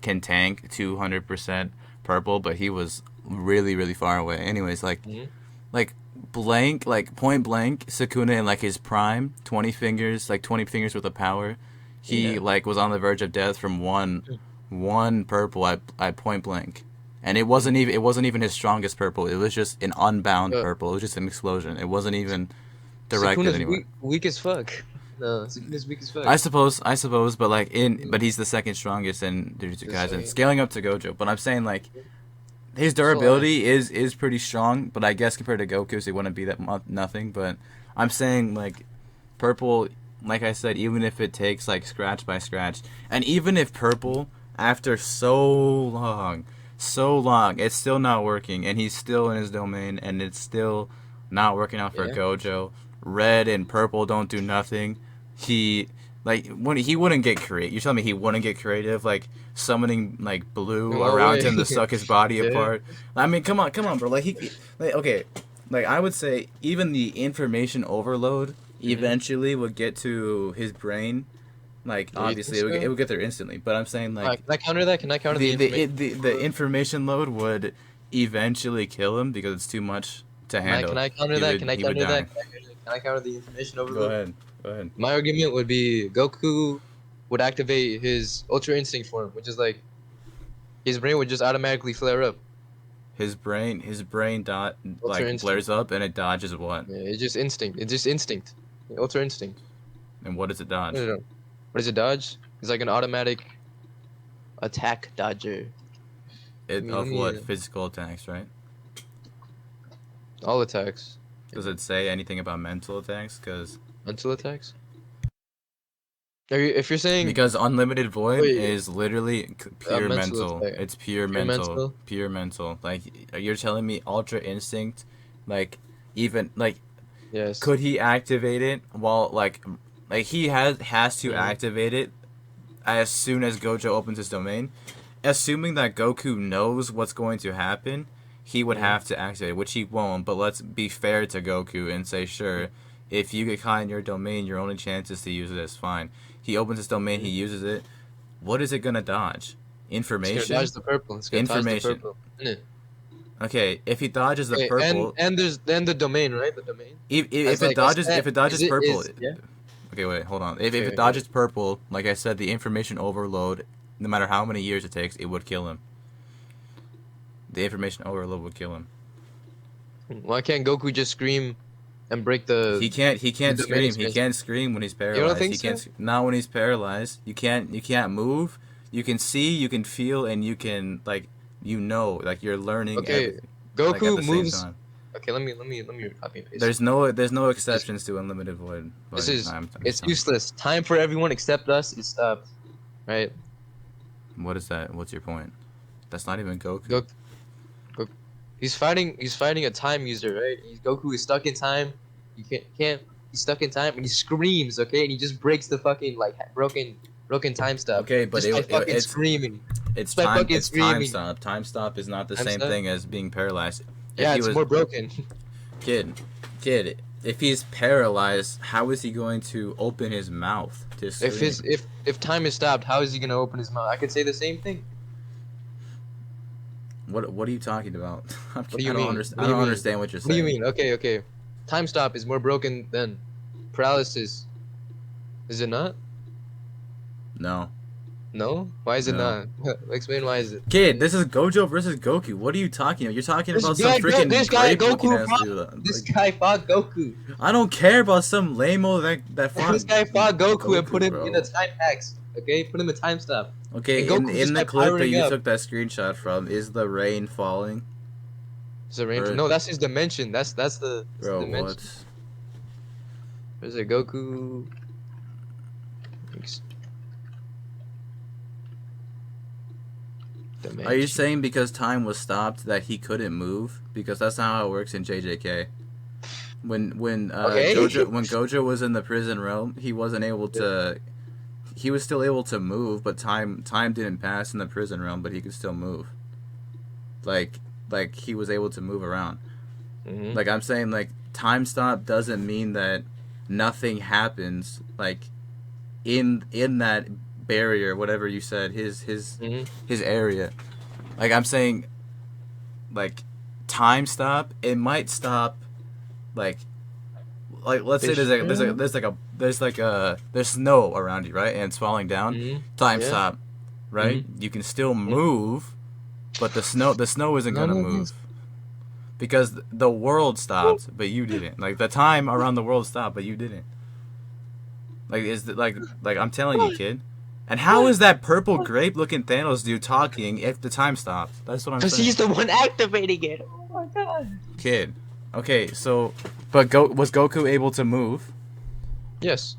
can tank 200% purple, but he was really far away. Anyways, Mhm. like blank, like point blank, Sukuna in like his prime, 20 fingers worth of power. He Yeah. like was on the verge of death from one purple at point blank. And it wasn't even his strongest purple. It was just an unbound Uh, purple. It was just an explosion. It wasn't even directed Sukuna's anywhere. weak as fuck. No, Sukuna's weak as fuck. I suppose, but like but he's the second strongest in Jujutsu Just Kaisen, saying. scaling up to Gojo. But I'm saying like his So, durability is pretty strong, but I guess compared to Goku's, it wouldn't be that nothing. But I'm saying like purple, like I said, even if it takes like scratch by scratch, and even if purple after so long, it's still not working, and he's still in his domain, and it's still not working out for Yeah. Gojo. Red and purple don't do nothing. He he wouldn't get creative. You're telling me he wouldn't get creative, like summoning like blue No around way. him to suck his body Yeah. apart. I mean, come on, bro. Okay, like I would say even the information overload eventually would get to his brain. Like Yeah, you obviously think so? it would get there instantly, but I'm saying like Can I counter that? Can I counter the information? the information load would eventually kill him because it's too much to handle. Can I counter He that? would- Can I he would counter die. that? Can I counter the information overload? Go ahead. My argument would be Goku would activate his Ultra Instinct form, which is like his brain would just automatically flare up. His brain Ultra instinct. flares up and it dodges what? Yeah, it's just instinct. It's just instinct. Ultra Instinct. And what does it dodge? No. What is it? Dodge? It's like an automatic attack dodger. Of what? Physical attacks, right? All attacks. Does it say anything about mental attacks? Because Mental attacks. If you're saying because unlimited void Wait. is literally pure mental mental. attack. It's pure mental? mental. Like you're telling me Ultra Instinct, like even like yes, could he activate it while like he has to activate it as soon as Gojo opens his domain, assuming that Goku knows what's going to happen. He would have to activate it, which he won't. But let's be fair to Goku and say, sure, if you get caught in your domain, your only chance is to use it as fine. He opens his domain, he uses it. What is it gonna dodge? Information. It's gonna dodge the purple. It's gonna dodge the Information. purple. Isn't it? Okay, if he dodges the Okay, purple, and there's then the domain, right? The domain. if As it like a dodges set, if it dodges purple, yeah. okay, wait, hold on. If Okay, it dodges purple, like I said, the information overload, no matter how many years it takes, it would kill him. The information overload would kill him. Why can't Goku just scream and break the? He can't the scream. domain He expansion? can't scream when he's paralyzed. think he can't so? not when he's paralyzed. You can't move. You can see, you can feel, and you can like like you're learning. Okay, everything, Goku like, at the same moves. time. Okay, let me copy and paste. There's no exceptions to unlimited void. This is I'm it's telling you. useless. Time for everyone except us is stopped. Right? What is that? What's your point? That's not even Goku. Goku. He's fighting a time user, right? Goku is stuck in time. You can't. He's stuck in time and he screams, okay, and he just breaks the fucking like broken time stop. Okay, but just by fucking screaming. It's by time. fucking It's time screaming. stop. Time stop is not the Time same stop? thing as being paralyzed. If Yeah, he it's was- more broken. Kid, Kid, if he's paralyzed, how is he going to open his mouth to scream? If time is stopped, how is he gonna open his mouth? I could say the same thing. What are you talking about? What do you mean? I don't understand what you're What do saying. you mean? Okay. Time stop is more broken than paralysis. Is it not? No. No? Why is it No. not? Explain why is it? Kid, this is Gojo versus Goku. What are you talking about? You're talking about some This freaking guy grape looking Goku ass fought, dude. this Like, guy fought Goku. I don't care about some lame-o that fought This guy fought Goku and put him bro. in a time hex. Okay, put him in time stop. Okay, And Goku in just the kept clip that powering you up. took that screenshot from, is the rain falling? Is it rain? Or- No, that's his dimension. That's the Bro, dimension. what? There's a Goku. Dimension. Are you saying because time was stopped that he couldn't move? Because that's not how it works in JJK. When Okay. Gojo was in the prison realm, he wasn't able to. He was still able to move, but time didn't pass in the prison realm, but he could still move. Like he was able to move around. Mhm. Like I'm saying, like time stop doesn't mean that nothing happens. Like in that barrier, whatever you said, Mhm. his area. Like I'm saying, like time stop. It might stop. Like let's say there's snow around you, right, and it's falling down. Mhm. Time Yeah. stop, right? You can still move, but the snow isn't gonna move. Because the world stopped, but you didn't. Like the time around the world stopped, but you didn't. Like like I'm telling you, kid. And how is that purple grape looking Thanos dude talking if the time stopped? That's what I'm Because saying. he's the one activating it. Oh my god. Kid. Okay, so was Goku able to move? Yes.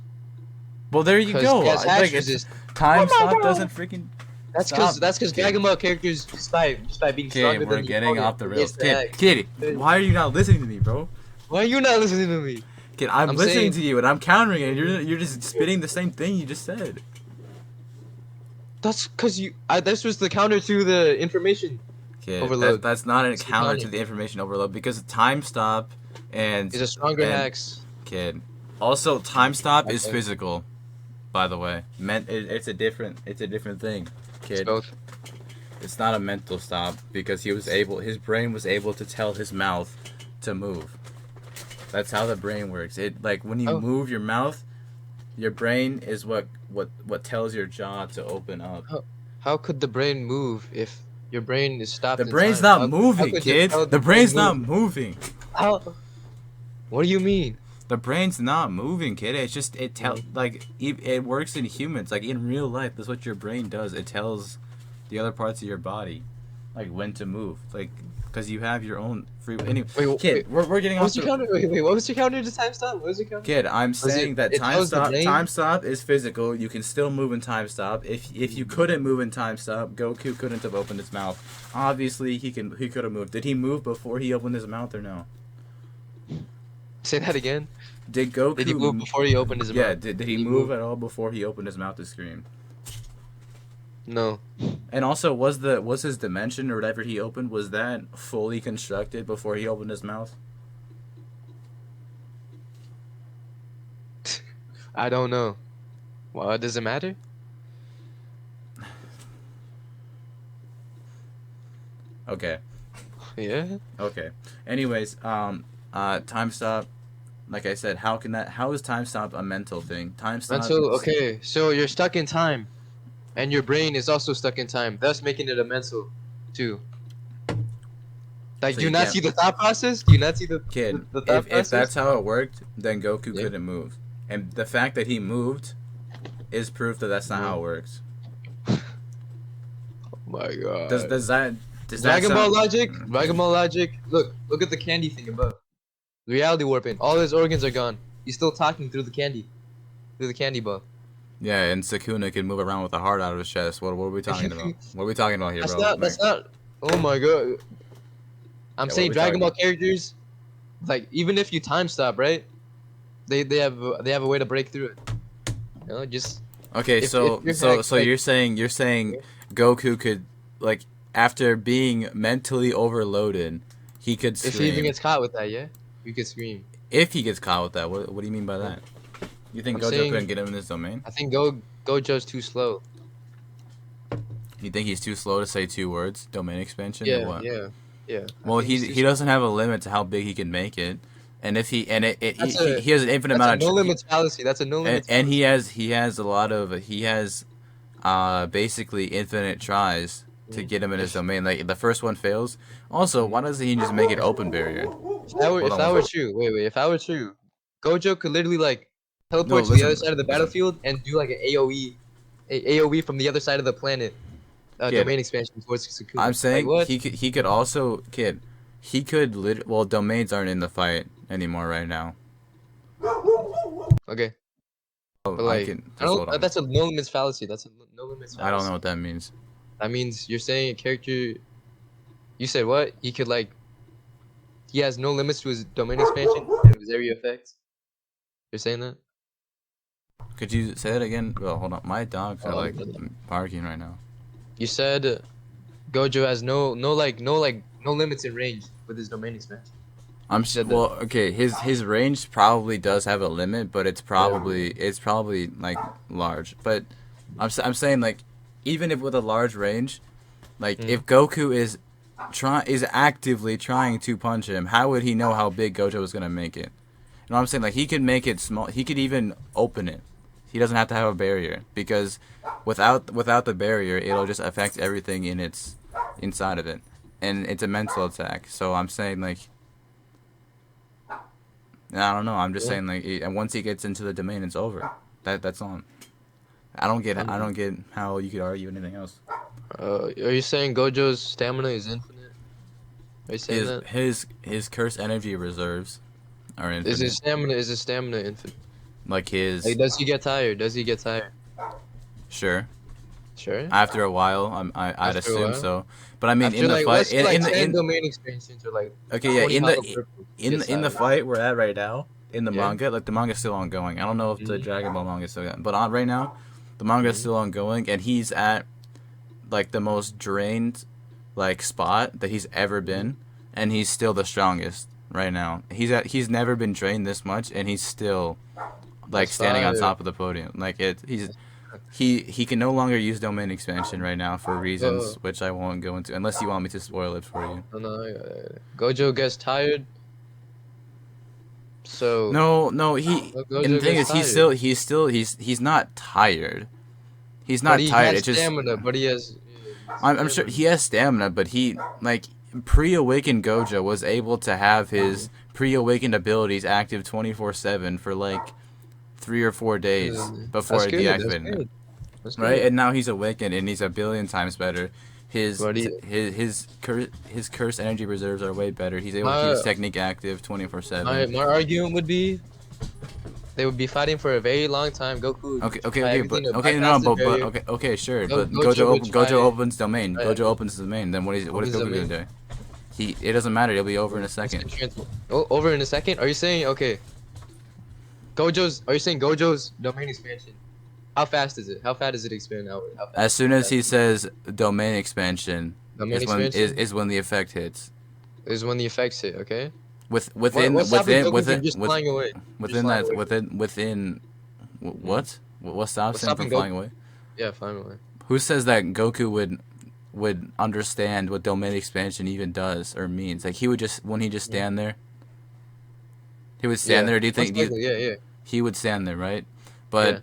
Well, there you 'Cause go. he has Like hatch it's, resist. time Oh my stop God. doesn't freaking. That's stop. because Kid. Dragon Ball characters just by being stronger Kid, we're than the getting opponent off the rails. gets the hex. Kid, why are you not listening to me, bro? Why are you not listening to me? Kid, I'm listening saying- to you and I'm countering it. And you're just spitting the same thing you just said. That's because this was the counter to the information Kid, overload. that's not a It's the counter counter. to the information overload because time stop and It's a stronger and- hex. Kid. Also, time stop is Okay. physical. By the way, it's a different thing, kid. Both. It's not a mental stop because his brain was able to tell his mouth to move. That's how the brain works. It like when you move your mouth, your brain is what tells your jaw to open up. How could the brain move if your brain is stopped? The in brain's time? not moving, could you kid. tell The brain's not moving. How? What do you mean? The brain's not moving, kid. It's just it works in humans. Like in real life, that's what your brain does. It tells the other parts of your body like when to move. Like because you have your own free. Anyway, kid, we're getting What off. was your counter? Wait, what was your counter to time stop? What was your counter? Kid, I'm saying that it time tells the stop brain? time stop is physical. You can still move in time stop. If you couldn't move in time stop, Goku couldn't have opened his mouth. Obviously, he could have moved. Did he move before he opened his mouth or no? Say that again. Did Goku? Did he move before he opened his Yeah. mouth? Did he move at all before he opened his mouth to scream? No. And also, was his dimension or whatever he opened, was that fully constructed before he opened his mouth? I don't know. Well, does it matter? Okay. Yeah. Okay. Anyways, time stop. Like I said, how is time stop a mental thing? Time stop. Mental. Okay, so you're stuck in time, and your brain is also stuck in time, thus making it a mental, too. Like, So do you you not can't- see the thought process? Do you not see the Kid, the thought if process? that's how it worked, then Goku Yeah. couldn't move, and the fact that he moved is proof that that's not how it works. Oh my god. Does that Dragon Ball sound- logic? Dragon Ball logic. Look at the candy thing above. Reality warping. All his organs are gone. He's still talking through the candy ball. Yeah, and Sukuna can move around with a heart out of his chest. What are we talking about? What are we talking about here, That's bro? not. That's not. Oh my god. I'm what saying we Dragon talking Ball characters, like even if you time stop, right? They have a way to break through it. You know, just Okay, if so you're hacked, like- you're saying Goku could, like, after being mentally overloaded, he could if he even scream. gets caught with that, yeah, you could scream. If he gets caught with that, what do you mean by that? You think I'm Gojo saying couldn't get him in this domain? I think Gojo's too slow. You think he's too slow to say 2 words, domain expansion, or Yeah, what? yeah, yeah. I Well, think he's too he slow. doesn't have a limit to how big he can make it, and if he and That's a he has an infinite that's a amount no of limits fallacy. That's a no limits and fallacy. he has a lot of he has basically infinite tries to Mhm. get him in his If domain. Like the first one fails. Also, why mhm. doesn't he just make it open barrier? If Hold on that one were second. true, wait, if that were true, Gojo could literally like No, teleport to the other listen, side of the listen. battlefield and do like an AOE from the other side of the planet, Kid, domain expansion towards Sukuna. I'm Like saying what? he could also he could well domains aren't in the fight anymore right now. Okay, Oh, but I like can I just don't. hold on. That's a no limits fallacy. That's a no limits I don't know fallacy. what that means. That means you're saying a character. You said what? He could like he has no limits to his domain expansion and his area effects. You're saying that? Could you say that again? Well, hold on. My dogs are like Um, barking right now. you said Gojo has no limits in range with his domain expansion. You said that. Well, okay. His range probably does have a limit, but Yeah. it's probably like large. But I'm saying like even if with a large range, like Mm. if Goku is actively trying to punch him, how would he know how big Gojo is gonna make it? You know what I'm saying? Like he could make it small. He could even open it. He doesn't have to have a barrier because without the barrier, it'll just affect everything in its inside of it, and it's a mental attack. So I'm saying like I don't know. I'm just Yeah. saying like and once he gets into the domain, it's over. That's all. I don't get how you could argue anything else. Are you saying Gojo's stamina is infinite? Are you saying that? His curse energy reserves are Is infinite. his stamina infinite? Like Like, his does he get tired? Does he get tired? sure. Sure. After a while, I'd After a assume while. so. But I mean, in After the like fight, let's say like in the 10 in domain expansions or like okay, yeah, 20 hollow purple, he gets in the tired. fight we're at right now in the Yeah. manga, like the manga's still ongoing. I don't know if the Mm-hmm. Dragon Ball manga is still going, but on right now, the manga's Mm-hmm. still ongoing, and he's at like the most drained like spot that he's ever been, and he's still the strongest right now. He's never been drained this much, and he's still like That's standing on fire. top of the podium. Like That's fire. he can no longer use domain expansion right now for reasons Uh, which I won't go into unless you want me to spoil it for you. no, no, Gojo gets tired. So No, he and the Gojo thing gets is tired, he's not tired. He's but not he tired. has It's just stamina. But he has I'm sure stamina. he has stamina, but he like pre-awakened Gojo was able to have Mhm. his pre-awakened abilities active 24/7 for like 3 or 4 days before That's he good. That's deactivated it. good. That's Right, good. and now he's awakened and he's a billion times better. But he, His curse energy reserves are way better. He's able to keep my his technique active 24/7. my argument would be they would be fighting for a very long time. Goku would try everything to Okay, bypass no, the barrier. okay, sure, but Gojo would try Gojo opens domain. try Gojo everything. opens the domain. Then what is Opens the Goku gonna main. do? It doesn't matter. It'll be over in a Instant second. transfer. Oh, over in a second. Are you saying okay? Are you saying Gojo's domain expansion? How fast is it? How fast does it expand out? How As fast? soon How as fast? he says domain expansion, Domain expansion is when the effect hits. is when the effects hit. Okay. Within What's stopping Goku from just flying away? Just within flying that away. within Mhm. what stops What's him from stopping flying Goku? away? Yeah, flying away. Who says that Goku would understand what domain expansion even does or means? Like he would just when he just Mhm. stand there, he would stand Yeah, there. most likely. Yeah, yeah, He would stand there, right? But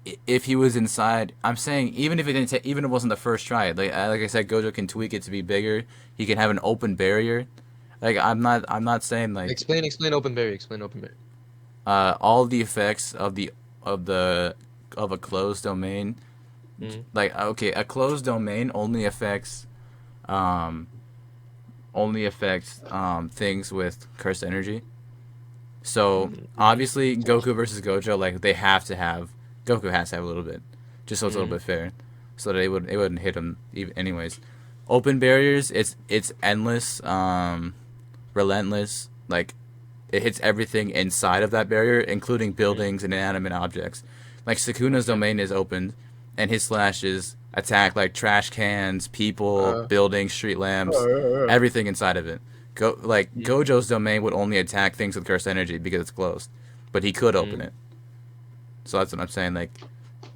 yeah. if he was inside, I'm saying even if it didn't, even if it wasn't the first try, like I said, Gojo can tweak it to be bigger. He can have an open barrier. Like I'm not saying like Explain open berry. Explain open berry. all the effects of the of a closed domain. Mhm. Like okay, a closed domain um only affects things with cursed energy. So Mhm. obviously Goku versus Gojo, like Goku has to have a little bit, just so it's a little Mhm. bit fair, so that it wouldn't hit him anyways. Open barriers, it's endless, relentless. Like it hits everything inside of that barrier, including Mhm. buildings and inanimate objects. Like Sukuna's Okay. domain is opened, and his slashes attack like trash cans, people, Uh. buildings, street lamps, everything inside of it. Gojo's domain would only attack things with cursed energy because it's closed, but he could open it. So that's what I'm saying. Like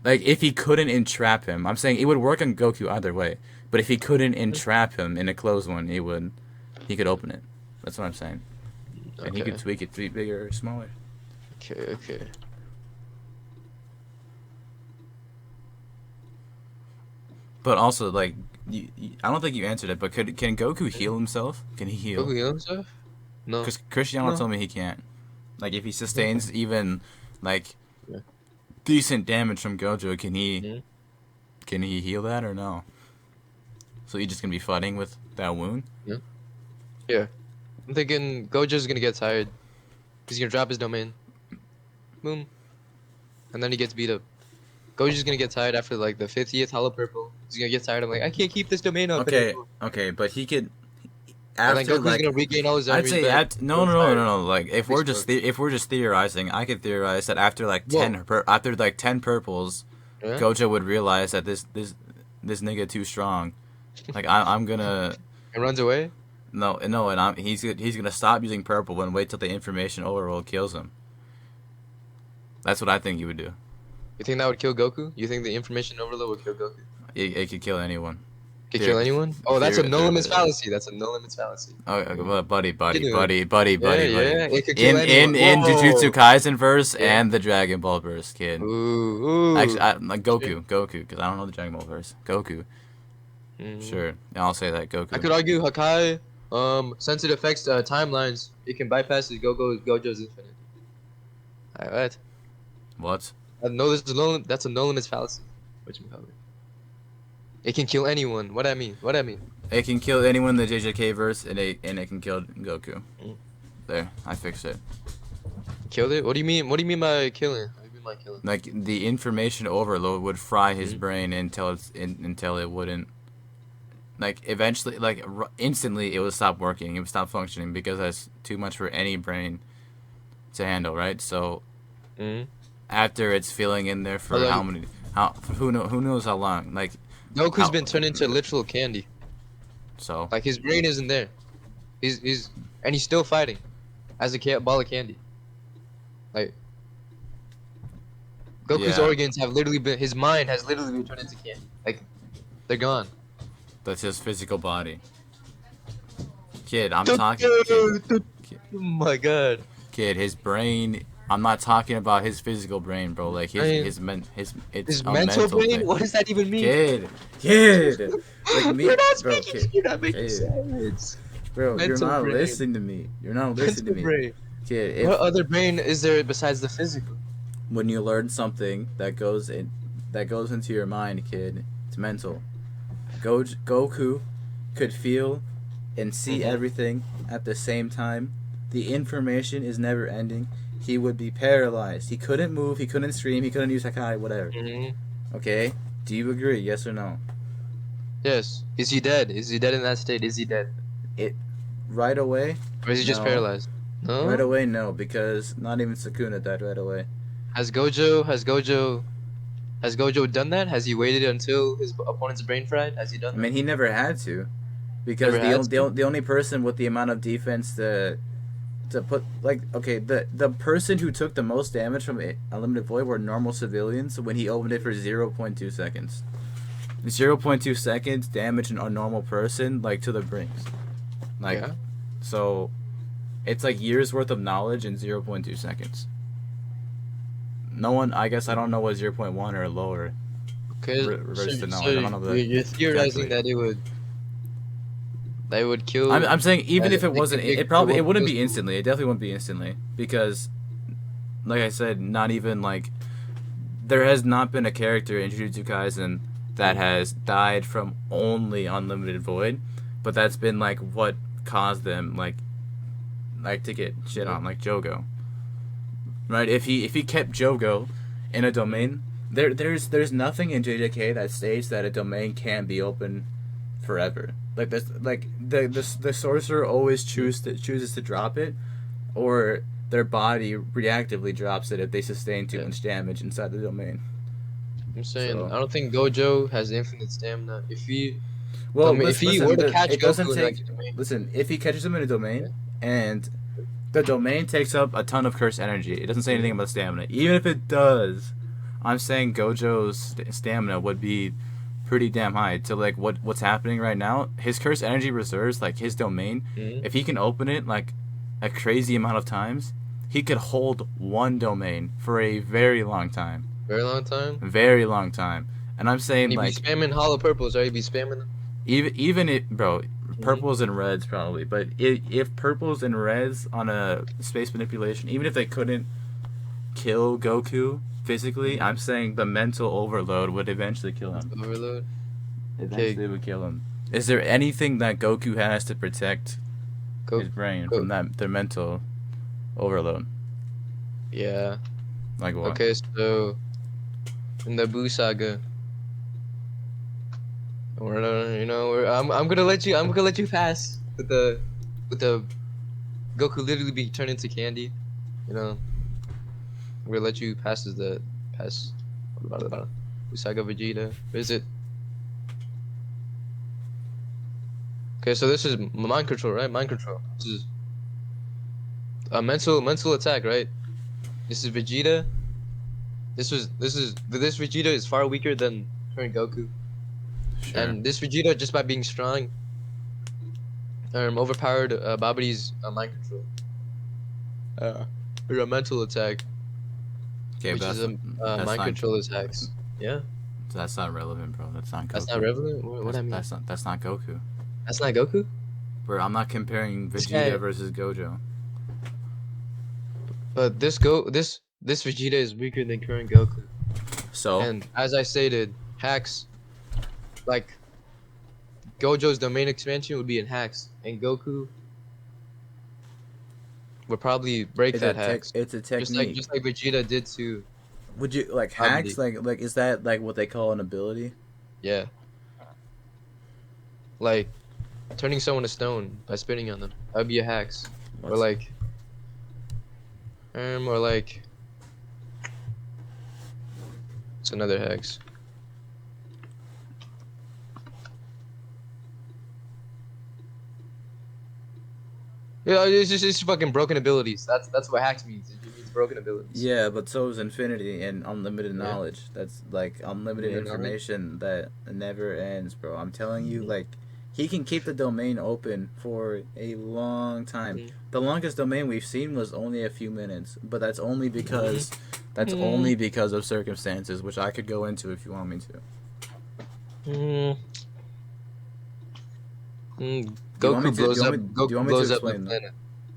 if he couldn't entrap him, I'm saying it would work on Goku either way. But if he couldn't entrap him in a closed one, he could open it. That's what I'm saying. And he could tweak it to be bigger or smaller. Okay. But also, like, I don't think you answered it. But can Goku heal himself? Can he heal? Goku heal himself? No. Because Cristiano told me he can't. Like, if he sustains even like decent damage from Gojo, can he heal that or no? So he's just gonna be fighting with that wound? Yeah. I'm thinking Gojo's gonna get tired. He's gonna drop his domain. Boom. And then he gets beat up. Gojo's gonna get tired after like the 50th Hollow Purple. He's gonna get tired. I'm like, I can't keep this domain up. Okay, but he could. And then Goku's gonna regain all his I'd energy. say no. Like if we're just theorizing, I could theorize that after like 10 purples, Gojo would realize that this nigga too strong. Like I'm gonna. And runs away. No, and he's gonna stop using purple and wait till the information overload kills him. That's what I think you would do. You think that would kill Goku? You think the information overload would kill Goku? It could kill anyone. Could kill anyone? Oh, that's a no limits fallacy. That's a no limits fallacy. Oh, buddy. Yeah, It could kill anyone. In Jujutsu Kaisen verse and the Dragon Ball verse, kid. Ooh. Actually, like Goku, because I don't know the Dragon Ball verse. Goku. Sure, and I'll say that Goku. I could argue Hakai, since it affects timelines, it can bypass Gojo's infinite. Alright. What? I know that's a no limits fallacy. Whatchamacallit. It can kill anyone. What I mean? It can kill anyone in the JJK verse, and it can kill Goku. There, I fixed it. Killed it? What do you mean? What do you mean by killing? What do you mean by killing? Like the information overload would fry his brain until it wouldn't. Like eventually, like instantly, it would stop working. It would stop functioning because that's too much for any brain to handle, right? So after it's filling in there for who knows how long? Like Goku's been turned into literal candy. So like his brain isn't there. He's still fighting as a ball of candy. Like Goku's organs have literally been, his mind has literally been turned into candy. Like they're gone. That's his physical body. Kid, I'm talking. Oh my god. Kid, his brain. I'm not talking about his physical brain, bro. Like his mental brain. Thing. What does that even mean? Kid. Like me, you're not bro. Kid. You're not making sense. Bro, mental you're not brain. listening to me. You're not listening to me. Brain. Kid, what other brain is there besides the physical? When you learn something that goes into your mind, kid, it's mental. Goku could feel and see everything at the same time. The information is never ending. He would be paralyzed. He couldn't move. He couldn't scream. He couldn't use Hakai. Whatever. Okay. Do you agree? Yes or no? Yes. Is he dead? Is he dead in that state? Is he dead? Right away. Or is he just paralyzed? No. Right away, no, because not even Sukuna died right away. Has Gojo done that? Has he waited until his opponent's brain fried? Has he done that? I mean, he never had to, because the only person with the amount of defense to put, like, okay, the person who took the most damage from Unlimited Void were normal civilians when he opened it for 0.2 seconds. 0.2 seconds damage a normal person, like, to the brinks. Like, so it's like years worth of knowledge in 0.2 seconds. No one, I guess I don't know what 0.1 or lower. Okay, reverse the knowledge. so I don't know the you're theorizing that it would kill. I'm saying even if it wasn't, it wouldn't be instantly. It definitely wouldn't be instantly because, like I said, not even like there has not been a character in Jujutsu Kaisen that has died from only Unlimited Void, but that's been like what caused them like to get shit on, like Jogo. Right? If he kept Jogo in a domain, there's nothing in JJK that states that a domain can be open forever. Like this, like the sorcerer always chooses to drop it, or their body reactively drops it if they sustain too much damage inside the domain. I'm saying I don't think Gojo has infinite stamina. If he Well, If he were listen. to catch It doesn't Goku in take. like the domain, Listen, if he catches him in a yeah. domain, and the domain takes up a ton of cursed energy, it doesn't say anything Mhm. about stamina. Even if it does, I'm saying Gojo's stamina would be pretty damn high to like what's happening right now. His cursed energy reserves, like his domain, Mhm. if he can open it like a crazy amount of times, he could hold one domain for a very long time. Very long time. Very long time. And I'm And saying he'd be like spamming hollow purples, right? He'd be spamming them. even it, bro, Mhm. purples and reds probably, but if purples and reds on a space manipulation, even if they couldn't kill Goku physically, Mhm. I'm saying the mental overload would eventually kill That's him. overload. Okay, Eventually, it would kill him. Is there anything that Goku has to protect go, his brain go. from that their mental overload? Yeah. Like what? Okay, so in the Buu saga, I'm gonna let you. I'm gonna let you pass with the Goku literally be turned into candy. You know, I'm gonna let you pass as the pass. What about it? Buu saga Vegeta. What is it? Okay, so this is mind control, right? Mind control. This is a mental attack, right? This is Vegeta. This Vegeta is far weaker than current Goku, Sure. and this Vegeta just by being strong, overpowered Babadi's mind control. Or a mental attack, Okay, which is but a that's mind not control attacks. Yeah, that's not relevant, bro. That's not that's not Goku. relevant. What I mean? That's not Goku. That's not Goku. Bro, I'm not comparing This Vegeta guy, versus Gojo. but this Vegeta is weaker than current Goku, So and as I stated, hacks like Gojo's domain expansion would be in hacks, and Goku would probably break that hacks, it's a technique. just like Vegeta did to Would you like hacks? Babidi. Like is that like what they call an ability? Yeah, like turning someone to stone by spitting on them. That would be a hacks, or What's like or like it's another hex. Yeah, it's just fucking broken abilities. That's what hacks means. It means broken abilities. Yeah, but so is infinity and unlimited Yeah. knowledge. That's like unlimited Limited knowledge. information that never ends, bro. I'm telling you, Mhm. like, he can keep the domain open for a long time. Mhm. The longest domain we've seen was only a few minutes, but Mhm. that's Mhm. only because of circumstances, which I could go into if you want me to. Mhm. Do you want me to? Do you want me? Do you Goku want me to blows up Blue explain though? Planet.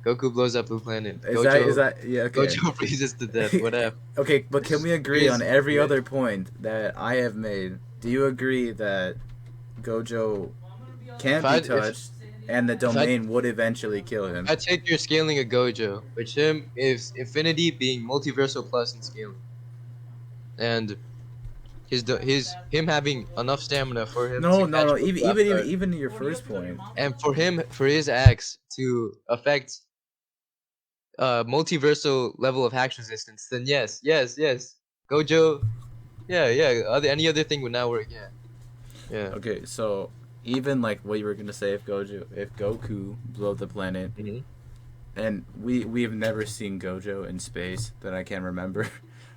Goku blows up Blue Planet. Is that yeah okay? Gojo freezes to death. Whatever. Okay, but can we agree on Freeze. every Yeah. other point that I have made? Do you agree that Gojo If can't I be if touched and the if I domain would eventually kill him? I take your scaling of Gojo, which him is infinity being multiversal plus in scaling, and his him having enough stamina for him to No. catch Goku after, Even your first point. and for his axe to affect multiversal level of hack resistance, then yes, Gojo, yeah. Any other thing would now work. Yeah. Okay, so even like what you were gonna say if Goku blew up the planet, Hmm. and we have never seen Gojo in space that I can remember,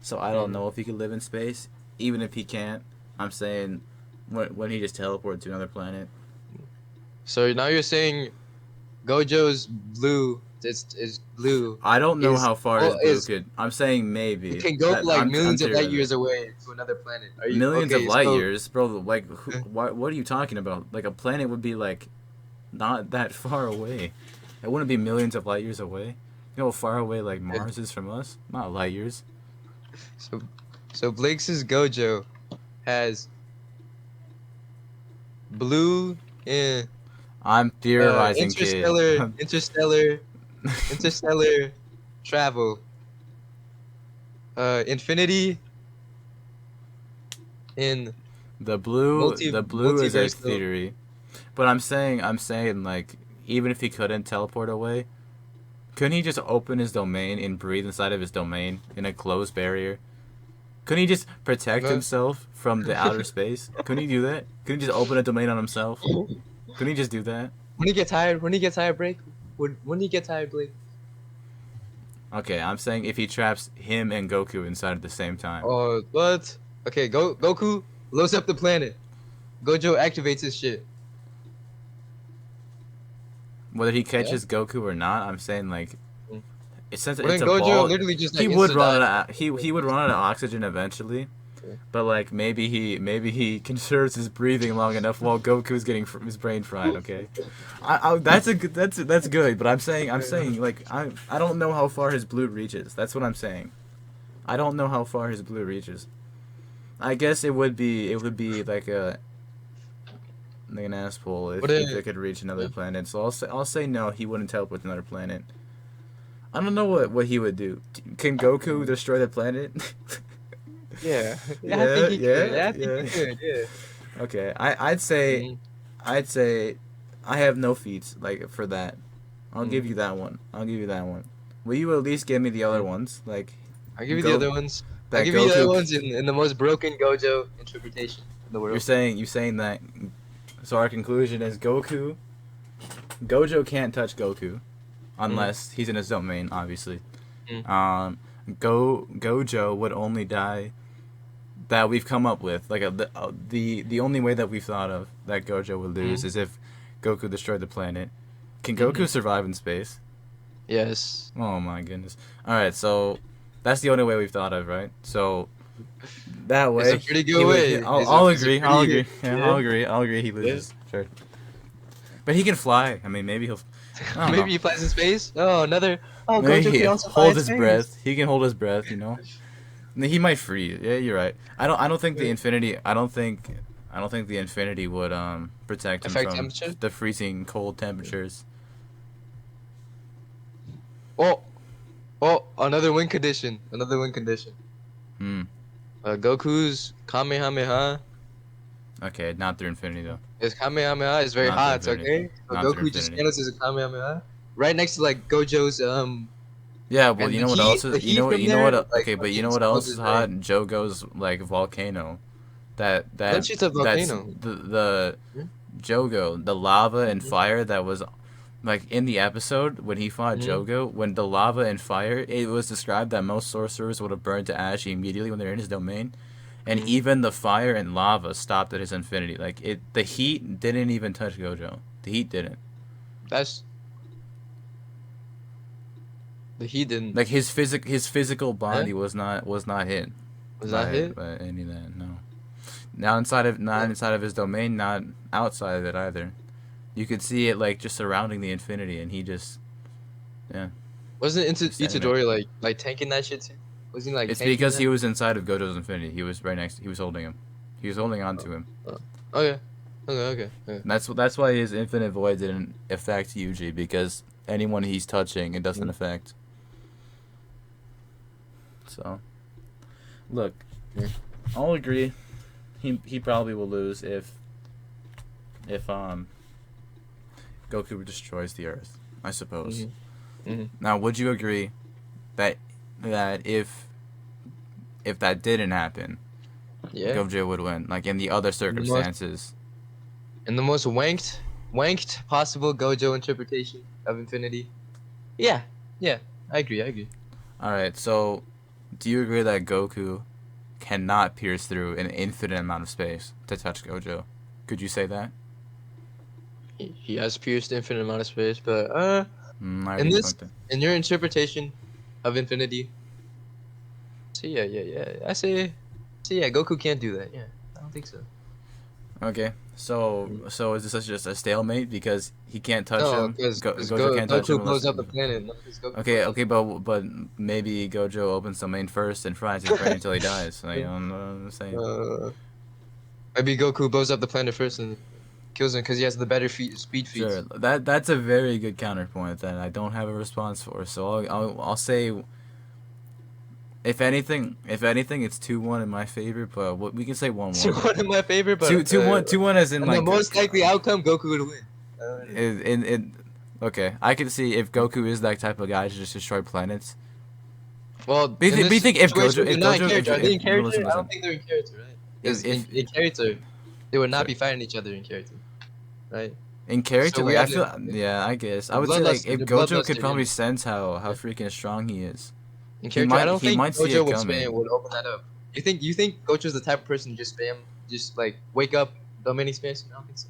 so I don't Hmm. know if he could live in space. Even if he can't, I'm saying when he just teleported to another planet. So now you're saying Gojo's blue is blue I don't know how far his blue is could. I'm saying it maybe can go that like I'm millions of light years theorizing. away to another planet. Are you Millions of okay? light So years, bro. Like, what are you talking about? Like, a planet would be like not that far away. It wouldn't be millions of light years away. You know how far away like Mars is from us? Not light years. so Blake's Gojo has blue in I'm theorizing, kid. interstellar travel, infinity in The blue is a multiversal. theory, but I'm saying like even if he couldn't teleport away, couldn't he just open his domain and breathe inside of his domain in a closed barrier? Couldn't he just protect No. himself from the outer space? Couldn't he do that? Couldn't he just open a domain on himself? Couldn't he just do that? When he gets tired, break. When he gets tired, Blake. Okay, I'm saying if he traps him and Goku inside at the same time. Oh, what? Okay, Goku blows up the planet. Gojo activates his shit. Whether he catches Goku or not, I'm saying like Mm. since Well, it's then a Gojo ball, literally just he like would insta run dies. out of, he would run out of oxygen eventually. Yeah. But like maybe he conserves his breathing long enough while Goku's getting his brain fried. Okay, that's good. But I'm saying like I don't know how far his blue reaches. That's what I'm saying. I don't know how far his blue reaches. I guess it would be like an asshole if it could reach another planet. So I'll say no. He wouldn't teleport to another planet. I don't know what he would do. Can Goku destroy the planet? Yeah. Yeah, I think he yeah, could. I think yeah. he could. Yeah. Okay, I'd say Mhm. I have no feats like for that. I'll give Mhm. you that one. I'll give you that one. Will you at least give me the other ones? Like I'll give you the go other ones. I'll that give you the other Goku. ones in the most broken Gojo interpretation in the You're world. saying that. So our conclusion is Gojo can't touch Goku, unless he's in his domain, obviously. Mhm. Gojo would only die. That we've come up with, like the only way that we've thought of that Gojo would lose is if Goku destroyed the planet. Can Goku survive in space? Yes. Oh my goodness! All right, so that's the only way we've thought of, right? So that way, It's a pretty good way. I'll It's a agree. pretty I'll good- agree. Yeah, I'll agree. I'll agree. He Yeah. loses. Sure. But he can fly. I mean, maybe he'll. I don't Maybe know. he flies in space. Oh, another. Oh, Maybe Gojo he can also fly hold in his space. breath. He can hold his breath. You know. He might freeze. Yeah, you're right. I don't think the infinity. I don't think the infinity would protect him Affect from temperature? the freezing cold temperatures. Oh, another win condition. Another win condition. Hmm. Goku's Kamehameha. Okay, not through infinity though. His Kamehameha is very Not through hot. infinity. Okay, so Not through Goku just infinity. channels his Kamehameha right next to like Gojo's Yeah, well, and you the know what heat, else the is heat from you know there, what like okay, but you fucking know what explodes else is his hot? brain. Jogo's like volcano. That Don't shoot the that's volcano. the Hmm? Jogo, the lava and Mhm. fire that was like in the episode when he fought Mhm. Jogo, when the lava and fire, it was described that most sorcerers would have burned to ash immediately when they're in his domain. And Mhm. even the fire and lava stopped at his infinity. Like the heat didn't even touch Gojo. The heat didn't. That's the heat didn't. Like his physical Huh? body was not hit Was that hit? by any of that. No. Not Yeah. inside of his domain, not outside of it either. You could see it like just surrounding the infinity, and he just Wasn't standing there. Itadori like tanking that shit too? Was he like It's tanking because that? he was inside of Gojo's infinity. He was right next. He was holding him. He was holding on to him. Okay. Okay. And that's why his infinite void didn't affect Yuji, because anyone he's touching, it doesn't affect. So, look, Yeah. I'll agree. He probably will lose if Goku destroys the Earth, I suppose. Mhm. Now, would you agree that if that didn't happen, Yeah. Gojo would win? Like in the other circumstances. In the most wanked possible Gojo interpretation of Infinity. Yeah. I agree. All right. So, do you agree that Goku cannot pierce through an infinite amount of space to touch Gojo? Could you say that? He has pierced infinite amount of space, but I in already this, debunked it. in your interpretation of Infinity, so yeah. I say, yeah, Goku can't do that. Yeah, I don't think so. Okay. So is this just a stalemate because he can't touch No, him? because Gojo can't touch him Goku blows unless. up the planet. No, 'cause Goku Okay, blows up- but maybe Gojo opens the main first and fries his brain until he dies. Like, I'm saying. Maybe Goku blows up the planet first and kills him because he has the better speed feats. Sure, that's a very good counterpoint that I don't have a response for. So I'll say, if anything, it's 2-1 in my favor. But we can say 1-1. So one of my favorite, but 2-1 as in and like the most likely outcome, Goku would win. in okay, I can see if Goku is that type of guy to just destroy planets. Well, But in you this think if situation, Gojo, they're if not in Gojo, character. Are they in no, character? listen, I don't listen. think they're in character, right? Because If in character, they would not sorry. be fighting each other in character, right? In So character, we like I have feel, yeah, I guess I they're would say like bloodlusted. if They're Gojo could bloodlusted probably in, sense how freaking strong he is, in character. I don't he think might see Gojo it would spam coming. would open that up. You think Gojo's the type of person to just spam, just like wake up the many expansion? I don't think so.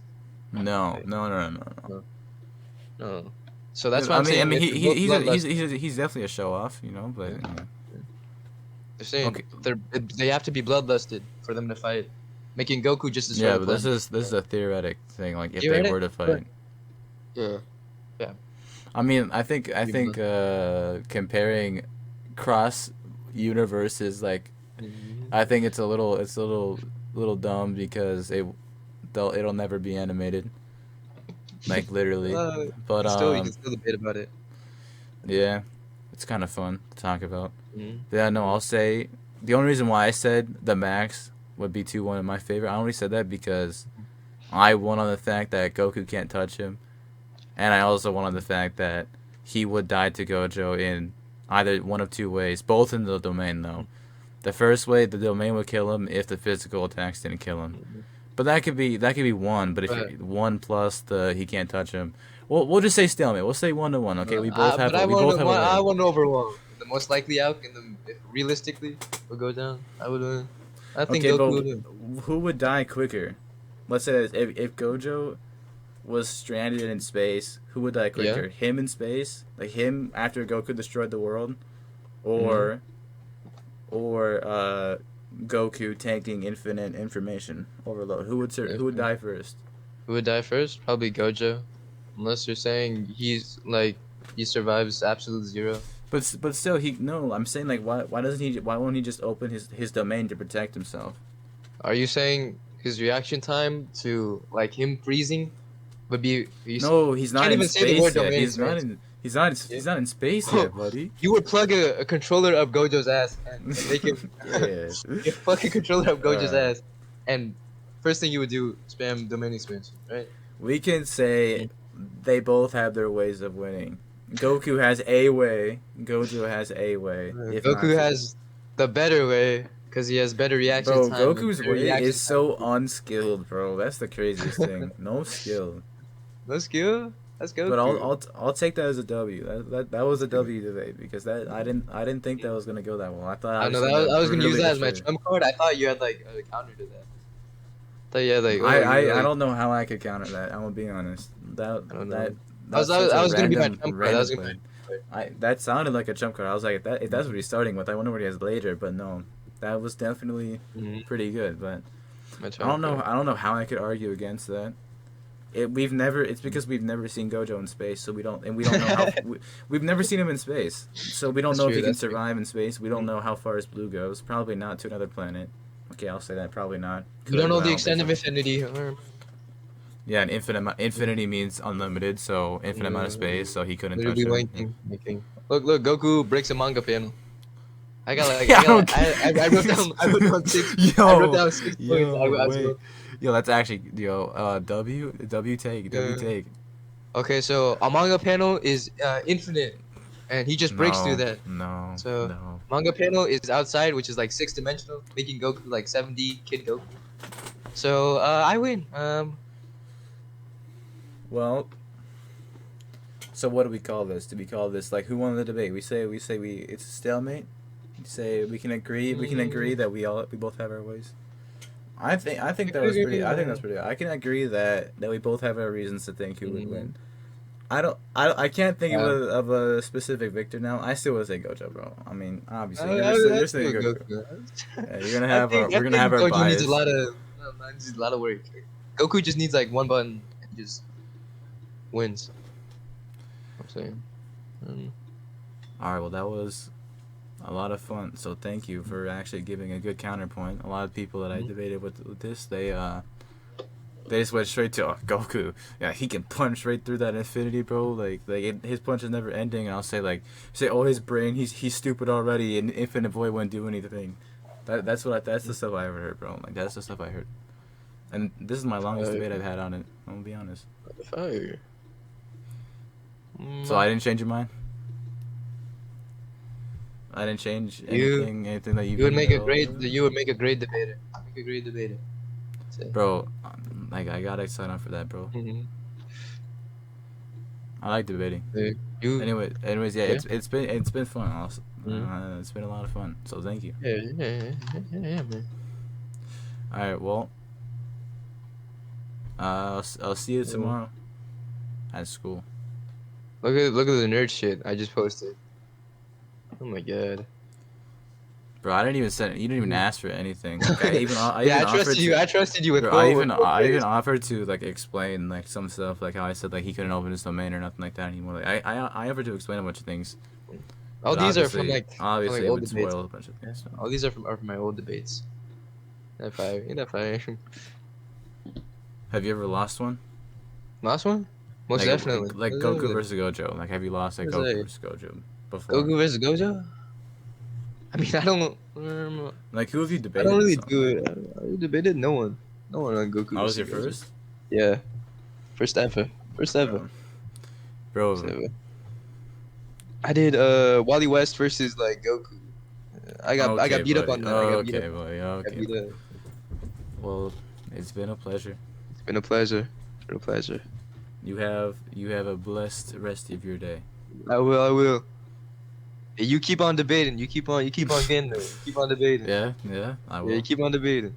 No, Right? no, no, no, no, no. No, no. So that's 'Cause, why I'm I saying mean, if they're both bloodlusted. he's definitely a show off, you know. But Yeah. Yeah. They're saying okay, they have to be bloodlusted for them to fight, making Goku just destroy yeah, the but planet. this is a theoretic thing. Like if You they read were it? to fight, Yeah. Yeah. I mean, I Be think blood- comparing cross universes, like Mhm. I think it's a little dumb because it'll never be animated, like literally. But You can still debate about it. yeah, it's kind of fun to talk about. Mhm. Yeah, no, Mhm. I'll say the only reason why I said the max would be 2-1 in my favor. I only said that because I won on the fact that Goku can't touch him, and I also won on the fact that he would die to Gojo in either one of two ways, both in the domain though. The first way, the domain would kill him if the physical attacks didn't kill him. Mhm. But that could be one. But if But, you one plus the he can't touch him, we'll just say stalemate. We'll say 1-1. Okay, we both have a I win. want over one. The most likely outcome, if realistically, will go down. I would win. I think Okay, Goku but would win. who would die quicker? Let's say if Gojo was stranded in space, who would die Yeah. quicker? Him in space, like him after Goku destroyed the world, Mhm. or Goku tanking infinite information overload. Who would die first? Who would die first? Probably Gojo. Unless you're saying he survives absolute zero. But still he no. I'm saying like why won't he just open his domain to protect himself? Are you saying his reaction time to like him freezing would be? No, he's not Can't in even say the space word yet. domain expansion. He's not in space yet, buddy. You would plug a controller up Gojo's ass and make him Yeah. you plug a controller up Gojo's Alright. ass, and first thing you would do spam domain expansion, right? We can say they both have their ways of winning. Goku has a way. Gojo has a way. If not Goku two. has the better way because he has better reaction Bro, time. And Goku's better way reaction is so time. unskilled, bro. That's the craziest thing. No skill. No skill. That's But Goku. I'll take that as a W. That was a W today because that I didn't think that was gonna go that well. I thought I I was know that gonna I was gonna use really that as my destroy it. trump card. I thought you had like a counter to that. I thought you had like I don't know how I could counter that. I'm gonna be honest. I don't know. That's I such a was gonna be my random trump card. That was random gonna be play. my That sounded like a jump card. I was like, if that's what he's starting with, I wonder what he has later. But no, that was definitely pretty good. But my I trump don't know. card. I don't know how I could argue against that. It's because we've never seen Gojo in space, so we don't know how we've never seen him in space, so we don't That's know if true, he can that's true. survive in space. We don't know how far his blue goes. Probably not to another planet. Okay, I'll say that. Probably not. You don't know the Well, extent of infinity. yeah, an infinity means unlimited, so infinite amount of space. So he couldn't touch Literally him. linking. Look, Goku breaks a manga panel. I got like Yeah, I wrote down I wrote down 6 points. Wait. Yo, that's actually W take. Okay, so a manga panel is infinite, and he just breaks through that. No, So no. manga panel is outside, which is like 6 dimensional, making Goku like 7D Kid Goku. So I win. Well, so what do we call this? Do we call this like who won the debate? We say it's a stalemate. We say we can agree that we both have our ways. I think that was pretty. I think that's pretty. I can agree that we both have our reasons to think who would win. I can't think of a specific victor now. I still would say Gojo, bro. I mean, obviously, you're saying Goku. Yeah, we're gonna have our Goku bias. needs a lot of work. Goku just needs like one button and just wins. I'm saying. All right, well that was a lot of fun. So thank you for actually giving a good counterpoint. A lot of people that I debated with this, they just went straight to Goku. Yeah, he can punch right through that infinity, bro. His punch is never ending. And I'll say his brain, he's stupid already, and Infinite Void wouldn't do anything. That's the stuff I ever heard, bro. Like that's the stuff I heard. And this is my longest debate I've had on it. I'm gonna be honest. Fire. So I didn't change your mind. I didn't change You anything that you you would can make a go great over? you would make a great debater. Make a great debater. Bro, like I gotta sign up for that, bro. Mm-hmm. I like debating. You Anyways, yeah, yeah. it's been fun. Also, Mm-hmm. it's been a lot of fun. So thank you. Yeah, man. All right, well, I'll see you Yeah. tomorrow at school. Look at the nerd shit I just posted. Oh my god. Bro, I didn't even send. You didn't even Mhm. ask for anything. Like I Yeah, even offered to. I trusted you with Bro, full I even praise. offered to like explain like some stuff, like how I said like he couldn't open his domain or nothing like that anymore. Like I offered to explain a bunch of things, All but these are from like obviously it old would debates. spoil a bunch of Yeah. things. So. All these are from my old debates. If I Have you ever lost one? last one? Most Like definitely. like Most Goku definitely. versus Gojo. Like have you lost like What's Goku that? versus Gojo before? Goku versus Gojo? I mean, Like who have you I don't debated? really So do it. I debated no one. No one on Goku that was versus your Gojo. first, Yeah, first ever. First ever. bro. First Bro. ever. I did Wally West versus like Goku. I got Okay, beat up buddy. on that. I got beat up Okay, on buddy. that. I got Okay, beat buddy. up. Well, it's been a pleasure. It's been a pleasure. It's been a pleasure. You have a blessed rest of your day. I will. Hey, you keep on debating. You keep on getting there. You keep on debating. Yeah, yeah, I Yeah, you will. keep on debating.